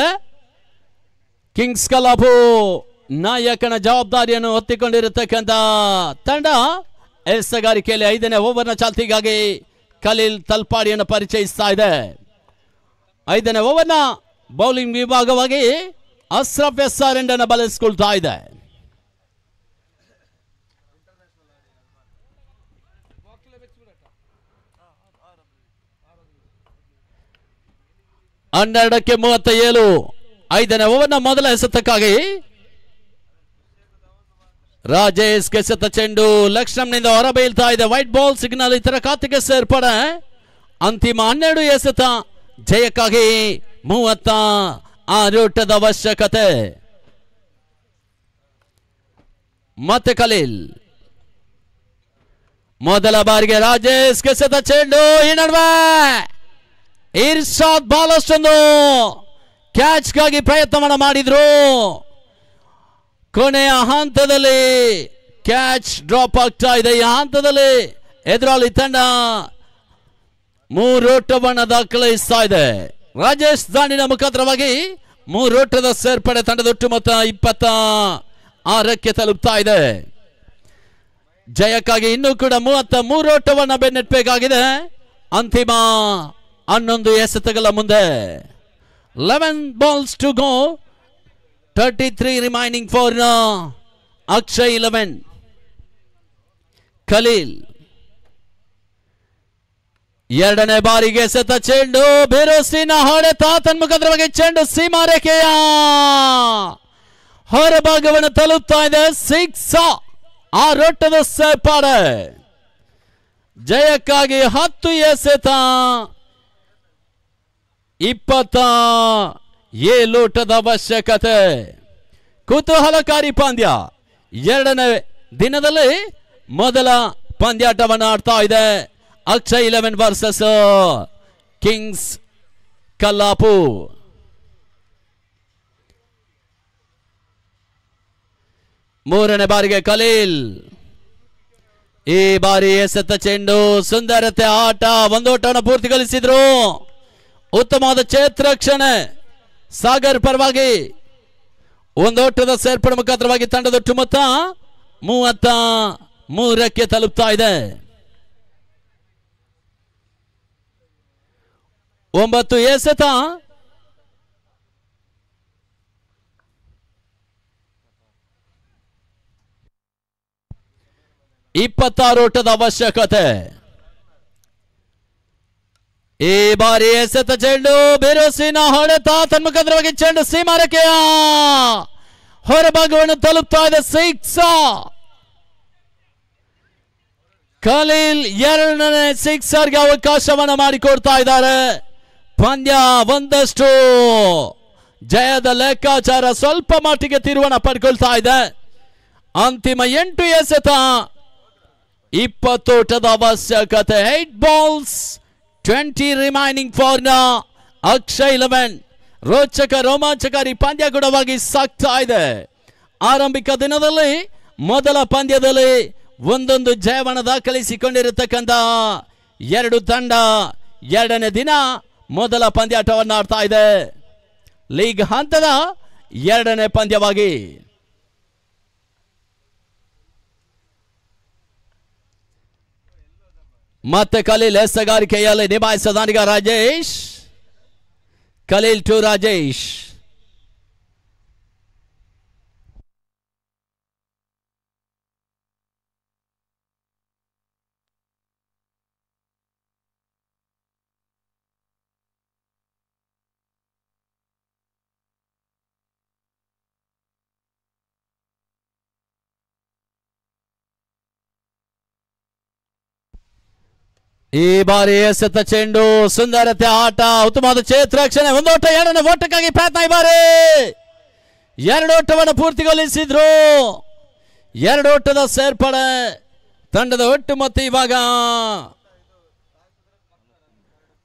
ಕಿಂಗ್ಸ್ ಕಲಾಪು ನಾಯಕನ ಜವಾಬ್ದಾರಿಯನ್ನು ಹೊತ್ತಿಕೊಂಡಿರತಕ್ಕಂಥ ತಂಡ ಎಸೆಗಾರಿಕೆಯಲ್ಲಿ 5ನೇ ಓವರ್ನ ಚಾಲ್ತಿಗಾಗಿ ಖಲೀಲ್ ತಲ್ಪಾಡಿಯನ್ನು ಪರಿಚಯಿಸ್ತಾ ಇದೆ. 5ನೇ ಓವರ್ನ ಬೌಲಿಂಗ್ ವಿಭಾಗವಾಗಿ ಅಶ್ರಫ್ SR ಅನ್ನು ಬಳಸಿಕೊಳ್ತಾ ಇದೆ. ಹನ್ನೆರಡಕ್ಕೆ 37. 5ನೇ ಓವರ್ನ ಮೊದಲ ಎಸೆತಕ್ಕಾಗಿ ರಾಜೇಶ್ ಎಸೆತ ಚೆಂಡು ಲಕ್ಷ್ಮಣ್ನಿಂದ ಹೊರಬೀಳ್ತಾ ಇದೆ. ವೈಟ್ ಬಾಲ್ ಸಿಗ್ನಲ್ ಇತರ ಖಾತೆಗೆ ಸೇರ್ಪಡೆ. ಅಂತಿಮ 12 ಎಸೆತ ಜಯಕ್ಕಾಗಿ 36 ಓಟದ ಅವಶ್ಯಕತೆ. ಮತ್ತೆ ಖಲೀಲ್ ಮೊದಲ ಬಾರಿಗೆ ರಾಜೇಶ್ ಎಸೆತ ಚೆಂಡು. ಈ ನಡುವೆ ಇರ್ಷಾದ್ ಬಹಳಷ್ಟೊಂದು ಕ್ಯಾಚ್ಗಾಗಿ ಪ್ರಯತ್ನವನ್ನು ಮಾಡಿದ್ರು. ಕೊನೆಯ ಹಂತದಲ್ಲಿ ಕ್ಯಾಚ್ ಡ್ರಾಪ್ ಆಗ್ತಾ ಇದೆ. ಈ ಹಂತದಲ್ಲಿ ಎದುರಾಳಿ ತಂಡ 3 ಓಟವನ್ನು ದಾಖಲಿಸ್ತಾ ಇದೆ. ರಾಜೇಶ್ ದಾಂಡಿನ ಮುಖಾಂತರವಾಗಿ 3 ಓಟದ ಸೇರ್ಪಡೆ. ತಂಡದ ಒಟ್ಟು ಮೊತ್ತ 26ಕ್ಕೆ ತಲುಪ್ತಾ ಇದೆ. ಜಯಕ್ಕಾಗಿ ಇನ್ನೂ ಕೂಡ 33 ಓಟವನ್ನು ಬೆನ್ನಟ್ಟಬೇಕಾಗಿದೆ. ಅಂತಿಮ 11 ಎಸೆತಗಳ ಮುಂದೆ 11 balls to go, 33 remaining for Akshay 11. Khaleel ಎರಡನೇ ಬಾರಿಗೆ ಎಸೆತ ಚೆಂಡು ಬಿರುಸಿನ ಹೊಡೆತ. ತನ್ಮುಖದ್ರವಾಗಿ ಚೆಂಡು ಸೀಮಾರೇಖೆಯ ಹೊರಭಾಗವನ್ನು ತಲುಪ್ತಾ ಇದೆ. 6 ಓಟದ ಸೇರ್ಪಡೆ. ಜಯಕ್ಕಾಗಿ 10 ಎಸೆತ, 27 ಓಟದ ಅವಶ್ಯಕತೆ. ಕುತೂಹಲಕಾರಿ ಪಂದ್ಯ. ಎರಡನೇ ದಿನದಲ್ಲಿ ಮೊದಲ ಪಂದ್ಯಾಟವನ್ನು ಆಡ್ತಾ ಇದೆ. Akshay 11 versus Kings Kallapur. ಮೂರನೇ ಬಾರಿಗೆ ಖಲೀಲ್. ಈ ಬಾರಿ ಎಸೆತ ಚೆಂಡು, ಸುಂದರತೆ ಆಟ, 1 ಓಟವನ್ನು ಪೂರ್ತಿಗೊಳಿಸಿದ್ರು. ಉತ್ತಮವಾದ ಕ್ಷೇತ್ರಕ್ಷಣೆ ಸಾಗರ್ ಪರವಾಗಿ. 1 ಓಟದ ಸೇರ್ಪಡೆ ಮುಖಾಂತರವಾಗಿ ತಂಡದ ಒಟ್ಟು ಮೊತ್ತ 33ಕ್ಕೆ ತಲುಪ್ತಾ ಇದೆ. 9 ಎಸೆತ, 26 ಓಟದ ಅವಶ್ಯಕತೆ. ಈ ಬಾರಿ ಎಸೆತ ಚೆಂಡು ಬಿರುಸಿನ ಹೊಡೆತ. ತನ್ಮುಖದ್ರವಾಗಿ ಚೆಂಡು ಸೀಮಾರೇಖೆಯ ಹೊರಭಾಗವನ್ನು ತಲುಪ್ತಾ ಇದೆ. 6. ಖಲೀಲ್ ಎರಡನೇ 6ಗೆ ಅವಕಾಶವನ್ನು ಮಾಡಿಕೊಡ್ತಾ ಇದ್ದಾರೆ. ಪಂದ್ಯ ಒಂದಷ್ಟು ಜಯದ ಲೆಕ್ಕಾಚಾರ ಸ್ವಲ್ಪ ಮಟ್ಟಿಗೆ ತಿರುವನ್ನ ಪಡ್ಕೊಳ್ತಾ ಇದೆ. ಅಂತಿಮ 8 ಎಸೆತ, 20 ಓಟದ ಅವಶ್ಯಕತೆ. 8 balls, 20 remaining for ಅಕ್ಷಯ್ 11. ರೋಚಕ ರೋಮಾಂಚಕಾರಿ ಪಂದ್ಯ ಕೂಡವಾಗಿ ಸಾಗ್ತಾ ಇದೆ. ಆರಂಭಿಕ ದಿನದಲ್ಲಿ ಮೊದಲ ಪಂದ್ಯದಲ್ಲಿ ಒಂದೊಂದು ಜಯವನ್ನು ದಾಖಲಿಸಿಕೊಂಡಿರತಕ್ಕಂಥ 2 ತಂಡ ಎರಡನೇ ದಿನ ಮೊದಲ ಪಂದ್ಯಾಟವನ್ನು ಆಡ್ತಾ ಇದೆ. ಲೀಗ್ ಹಂತದ ಎರಡನೇ ಪಂದ್ಯವಾಗಿ. ಮತ್ತೆ ಖಲೀಲ್ ಎಸೆಗಾರಿಕೆಯಲ್ಲಿ ನಿಭಾಯಿಸದಾನಿಗ ರಾಜೇಶ್. ಖಲೀಲ್ ಟು ರಾಜೇಶ್. ಈ ಬಾರಿ ಎಸೆತ ಚೆಂಡು, ಸುಂದರತೆ ಆಟ, ಉತ್ತಮವಾದ ಕ್ಷೇತ್ರಕ್ಷಣೆ. 1 ಓಟ, 2ನೇ ಓಟಕ್ಕಾಗಿ ಪ್ರಯತ್ನ. ಈ ಬಾರಿ 2 ಓಟವನ್ನು ಪೂರ್ತಿಗೊಳಿಸಿದ್ರು. 2 ಓಟದ ಸೇರ್ಪಡೆ. ತಂಡದ ಒಟ್ಟು ಮೊತ್ತ ಇವಾಗ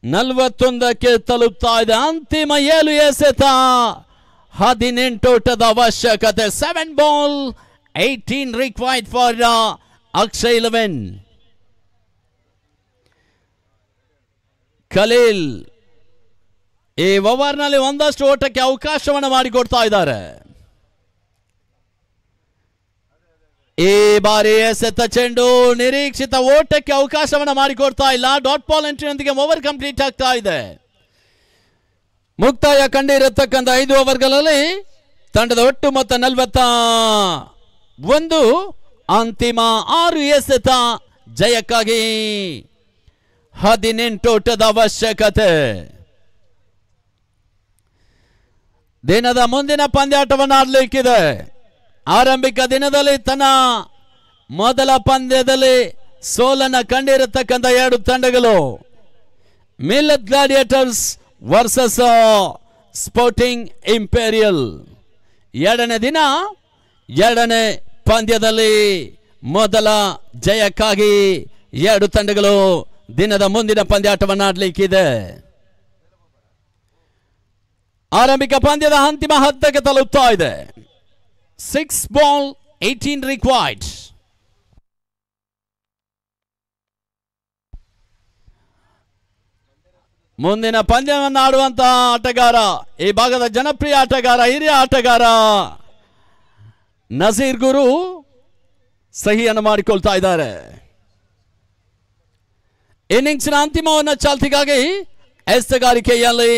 41ಕ್ಕೆ ತಲುಪ್ತಾ ಇದೆ. ಅಂತಿಮ 7 ಎಸೆತ, 18 ಓಟದ ಅವಶ್ಯಕತೆ. 7 ball, 18 required for Akshay 11. Khaleel ಈ ಓವರ್ನಲ್ಲಿ ಒಂದಷ್ಟು ಓಟಕ್ಕೆ ಅವಕಾಶವನ್ನು ಮಾಡಿಕೊಡ್ತಾ ಇದ್ದಾರೆ. ಈ ಬಾರಿ ಎಸೆತ ಚೆಂಡು ನಿರೀಕ್ಷಿತ ಓಟಕ್ಕೆ ಅವಕಾಶವನ್ನು ಮಾಡಿಕೊಡ್ತಾ ಇಲ್ಲ. ಡಾಟ್ ಬಾಲ್ ಎಂಟ್ರಿಯೊಂದಿಗೆ ಓವರ್ ಕಂಪ್ಲೀಟ್ ಆಗ್ತಾ ಇದೆ. ಮುಕ್ತಾಯ ಕಂಡಿರತಕ್ಕಂಥ 5 ಓವರ್ಗಳಲ್ಲಿ ತಂಡದ ಒಟ್ಟು ಮೊತ್ತ 41. ಅಂತಿಮ 6 ಎಸೆತ ಜಯಕ್ಕಾಗಿ 18 ಓಟದ ಅವಶ್ಯಕತೆ. ದಿನದ ಮುಂದಿನ ಪಂದ್ಯಾಟವನ್ನು ಆಡಲಿಕ್ಕಿದೆ. ಆರಂಭಿಕ ದಿನದಲ್ಲಿ ತನ್ನ ಮೊದಲ ಪಂದ್ಯದಲ್ಲಿ ಸೋಲನ್ನು ಕಂಡಿರತಕ್ಕಂಥ 2 ತಂಡಗಳು Millat gladiators versus sporting imperial. ಎರಡನೇ ದಿನ ಎರಡನೇ ಪಂದ್ಯದಲ್ಲಿ ಮೊದಲ ಜಯಕ್ಕಾಗಿ 2 ತಂಡಗಳು ದಿನದ ಮುಂದಿನ ಪಂದ್ಯಾಟವನ್ನು ಆಡಲಿಕ್ಕಿದೆ. ಆರಂಭಿಕ ಪಂದ್ಯದ ಅಂತಿಮ ಹಂತಕ್ಕೆ ತಲುಪ್ತಾ ಇದೆ. 6 ball, 18 required. ಮುಂದಿನ ಪಂದ್ಯವನ್ನು ಆಡುವಂತಹ ಆಟಗಾರ ಈ ಭಾಗದ ಜನಪ್ರಿಯ ಆಟಗಾರ, ಹಿರಿಯ ಆಟಗಾರ ನಜೀರ್ ಗುರು ಸಹಿಯನ್ನು ಮಾಡಿಕೊಳ್ತಾ ಇದ್ದಾರೆ. ಇನ್ನಿಂಗ್ಸ್ನ ಅಂತಿಮವನ್ನು ಚಾಲ್ತಿಗಾಗಿ ಎಸೆಗಾರಿಕೆಯಲ್ಲಿ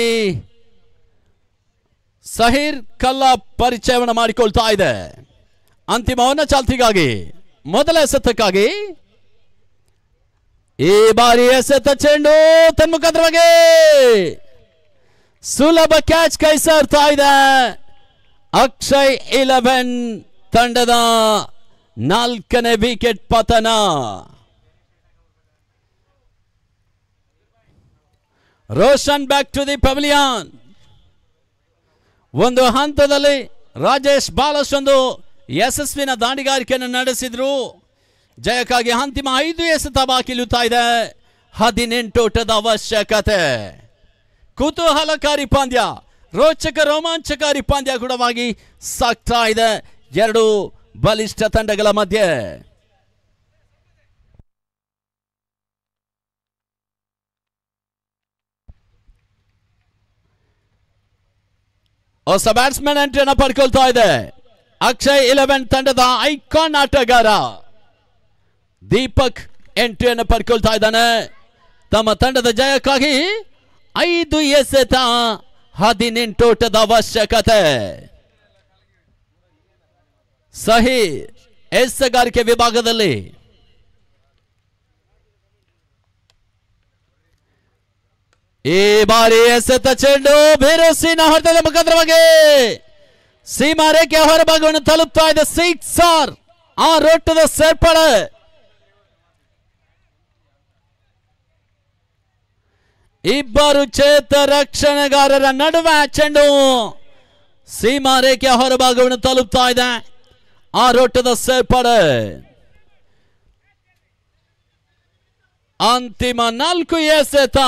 ಸಹೀರ್ ಕಲ್ಲಾ ಪರಿಚಯವನ್ನು ಮಾಡಿಕೊಳ್ತಾ ಇದೆ. ಅಂತಿಮವನ್ನು ಚಾಲ್ತಿಗಾಗಿ ಮೊದಲ ಎಸೆತಕ್ಕಾಗಿ ಈ ಬಾರಿ ಎಸೆತ ಚೆಂಡು ತನ್ಮುಖದ್ರವಾಗಿ ಸುಲಭ ಕ್ಯಾಚ್ ಕೈ ಸೇರ್ತಾ ಇದೆ. ಅಕ್ಷಯ್ 11 ತಂಡದ 4ನೇ ವಿಕೆಟ್ ಪತನ. Roshan back to the pavilion. ಒಂದು ಹಂತದಲ್ಲಿ ರಾಜೇಶ್ ಬಹಳಷ್ಟೊಂದು ಯಶಸ್ವಿನ ದಾಂಡಿಗಾರಿಕೆಯನ್ನು ನಡೆಸಿದ್ರು. ಜಯಕ್ಕಾಗಿ ಅಂತಿಮ 5 ಎಸೆತ ಬಾಕಿಲುತ್ತಾ ಇದೆ. 18 ಓಟದ ಅವಶ್ಯಕತೆ. ಕುತೂಹಲಕಾರಿ ಪಂದ್ಯ, ರೋಚಕ ರೋಮಾಂಚಕಾರಿ ಪಂದ್ಯ ಕೂಡವಾಗಿ ಸಾಗ್ತಾ ಇದೆ ಎರಡು ಬಲಿಷ್ಠ ತಂಡಗಳ ಮಧ್ಯೆ. ಹೊಸ ಬ್ಯಾಟ್ಸ್ಮನ್ ಎಂಟ್ರಿಯನ್ನು ಪಡ್ಕೊಳ್ತಾ ಇದೆ. ಅಕ್ಷಯ್ 11 ತಂಡದ ಐಕಾನ್ ಆಟಗಾರ ದೀಪಕ್ ಎಂಟ್ರಿಯನ್ನು ಪಡ್ಕೊಳ್ತಾ ಇದ್ದಾನೆ. ತಮ್ಮ ತಂಡದ ಜಯಕ್ಕಾಗಿ 5 ಎಸೆತ 18 ಓಟದ ಅವಶ್ಯಕತೆ. ಸಹಿ ಎಸೆಗಾರಿಕೆ ವಿಭಾಗದಲ್ಲಿ ಈ ಬಾರಿ ಎಸೆತ ಚೆಂಡು ಬೇರೋಸಿನ ಹೊಡೆದ ಮುಖಾಂತರವಾಗಿ ಸೀಮಾ ರೇಖೆ ಹೊರಭಾಗವನ್ನು ತಲುಪ್ತಾ ಇದೆ. 6 ಆ ರೋಟದ ಸೇರ್ಪಡೆ. ಇಬ್ಬರು ಚೇತ ರಕ್ಷಣೆಗಾರರ ನಡುವೆ ಚೆಂಡು ಸೀಮಾ ರೇಖೆ ಹೊರಭಾಗವನ್ನು ತಲುಪ್ತಾ ಇದೆ. ಆ ರೋಟದ ಸೇರ್ಪಡೆ. ಅಂತಿಮ 4 ಎಸೆತ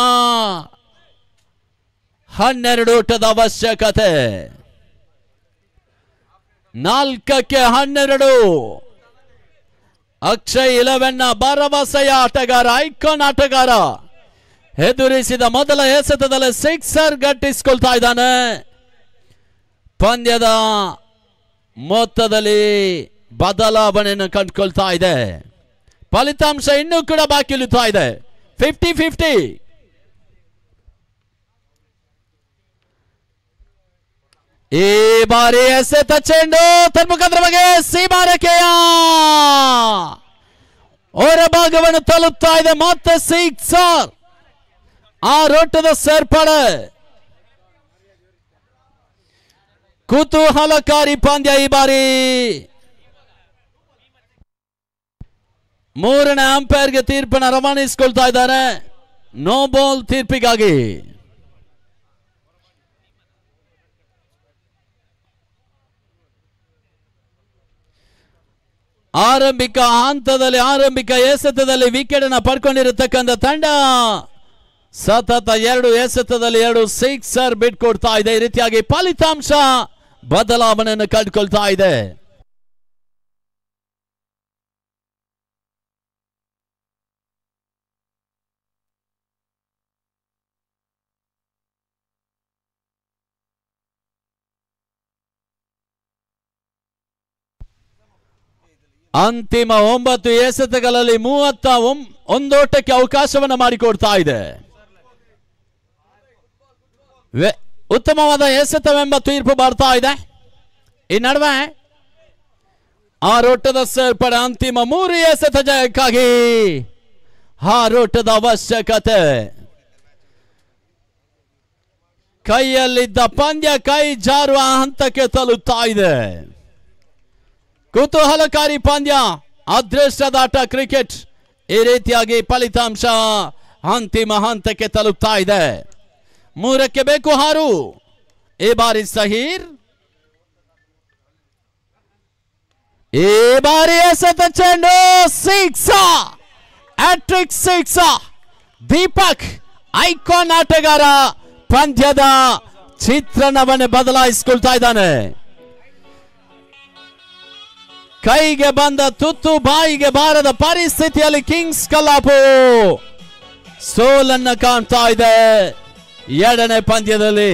12 ಓಟದ ಅವಶ್ಯಕತೆ. 4ಕ್ಕೆ 12. ಅಕ್ಷಯ್ 11ನ ಭರವಸೆಯ ಆಟಗಾರ, ಐಕಾನ್ ಆಟಗಾರ ಎದುರಿಸಿದ ಮೊದಲ ಎಸೆತದಲ್ಲಿ 6 ಗಟ್ಟಿಸಿಕೊಳ್ತಾ ಇದ್ದಾನೆ. ಪಂದ್ಯದ ಮೊತ್ತದಲ್ಲಿ ಬದಲಾವಣೆಯನ್ನು ಕಂಡುಕೊಳ್ತಾ ಇದೆ. ಫಲಿತಾಂಶ ಇನ್ನೂ ಕೂಡ ಬಾಕಿಲುತ್ತಾ ಇದೆ. 50-50. ಈ ಬಾರಿ ಎಸೆತ ಚೆಂಡು ತನ್ಮುಖದ್ರವಾಗಿ ಸೀಮಾ ರೇಖೆಯ ಹೊರಭಾಗವನ್ನು ತಲುಪ್ತಾ ಇದೆ. ಮತ್ತೆ 6 ಆ ರೋಟದ ಸೇರ್ಪಡೆ. ಕುತೂಹಲಕಾರಿ ಪಂದ್ಯ ಈ ಬಾರಿ. 3ನೇ ಅಂಪೈರ್ಗೆ ತೀರ್ಪನ್ನು ರವಾನಿಸಿಕೊಳ್ತಾ ಇದ್ದಾರೆ ನೋ ಬಾಲ್ ತೀರ್ಪಿಗಾಗಿ. ಆರಂಭಿಕ ಹಂತದಲ್ಲಿ ಆರಂಭಿಕ ಎಸೆತದಲ್ಲಿ ವಿಕೆಟ್ ಅನ್ನು ಪಡ್ಕೊಂಡಿರತಕ್ಕಂಥ ತಂಡ ಸತತ 2 ಎಸೆತದಲ್ಲಿ 2 6 ಬಿಟ್ಕೊಡ್ತಾ ಇದೆ. ಈ ರೀತಿಯಾಗಿ ಫಲಿತಾಂಶ ಬದಲಾವಣೆಯನ್ನು ಕಂಡುಕೊಳ್ತಾ ಇದೆ. ಅಂತಿಮ 9 ಎಸೆತಗಳಲ್ಲಿ 31 ಓಟಕ್ಕೆ ಅವಕಾಶವನ್ನು ಮಾಡಿಕೊಡ್ತಾ ಇದೆ. ಉತ್ತಮವಾದ ಎಸೆತವೆಂಬ ತೀರ್ಪು ಬರ್ತಾ ಇದೆ. ಈ ನಡುವೆ ಆ ರೋಟದ ಸೇರ್ಪಡೆ. ಅಂತಿಮ 3 ಎಸೆತ ಜಯಕ್ಕಾಗಿ ಆ ರೋಟದ ಅವಶ್ಯಕತೆ. ಕೈಯಲ್ಲಿದ್ದ ಪಂದ್ಯ ಕೈ ಜಾರುವ ಹಂತಕ್ಕೆ ತಲುಪ್ತಾ ಇದೆ. ಕುತೂಹಲಕಾರಿ ಪಂದ್ಯ, ಅದೃಷ್ಟದಾಟ ಕ್ರಿಕೆಟ್. ಈ ರೀತಿಯಾಗಿ ಫಲಿತಾಂಶ ಅಂತಿಮ ಹಂತಕ್ಕೆ ತಲುಪ್ತಾ ಇದೆ. 3ಕ್ಕೆ ಬೇಕು 6. ಈ ಬಾರಿ ಸಹೀರ್. ಈ ಬಾರಿ ಎಸೆತ ಚೆಂಡು 6 ಹ್ಯಾಟ್ರಿಕ್ 6. ದೀಪಕ್ ಐಕಾನ್ ಆಟಗಾರ ಪಂದ್ಯದ ಚಿತ್ರಣವನ್ನು ಬದಲಾಯಿಸಿಕೊಳ್ತಾ ಇದ್ದಾನೆ. ಕೈಗೆ ಬಂದ ತುತ್ತು ಬಾಯಿಗೆ ಬಾರದ ಪರಿಸ್ಥಿತಿಯಲ್ಲಿ ಕಿಂಗ್ಸ್ ಕಲ್ಲಾಪು ಸೋಲನ್ನು ಕಾಣ್ತಾ ಇದೆ. ಎರಡನೇ ಪಂದ್ಯದಲ್ಲಿ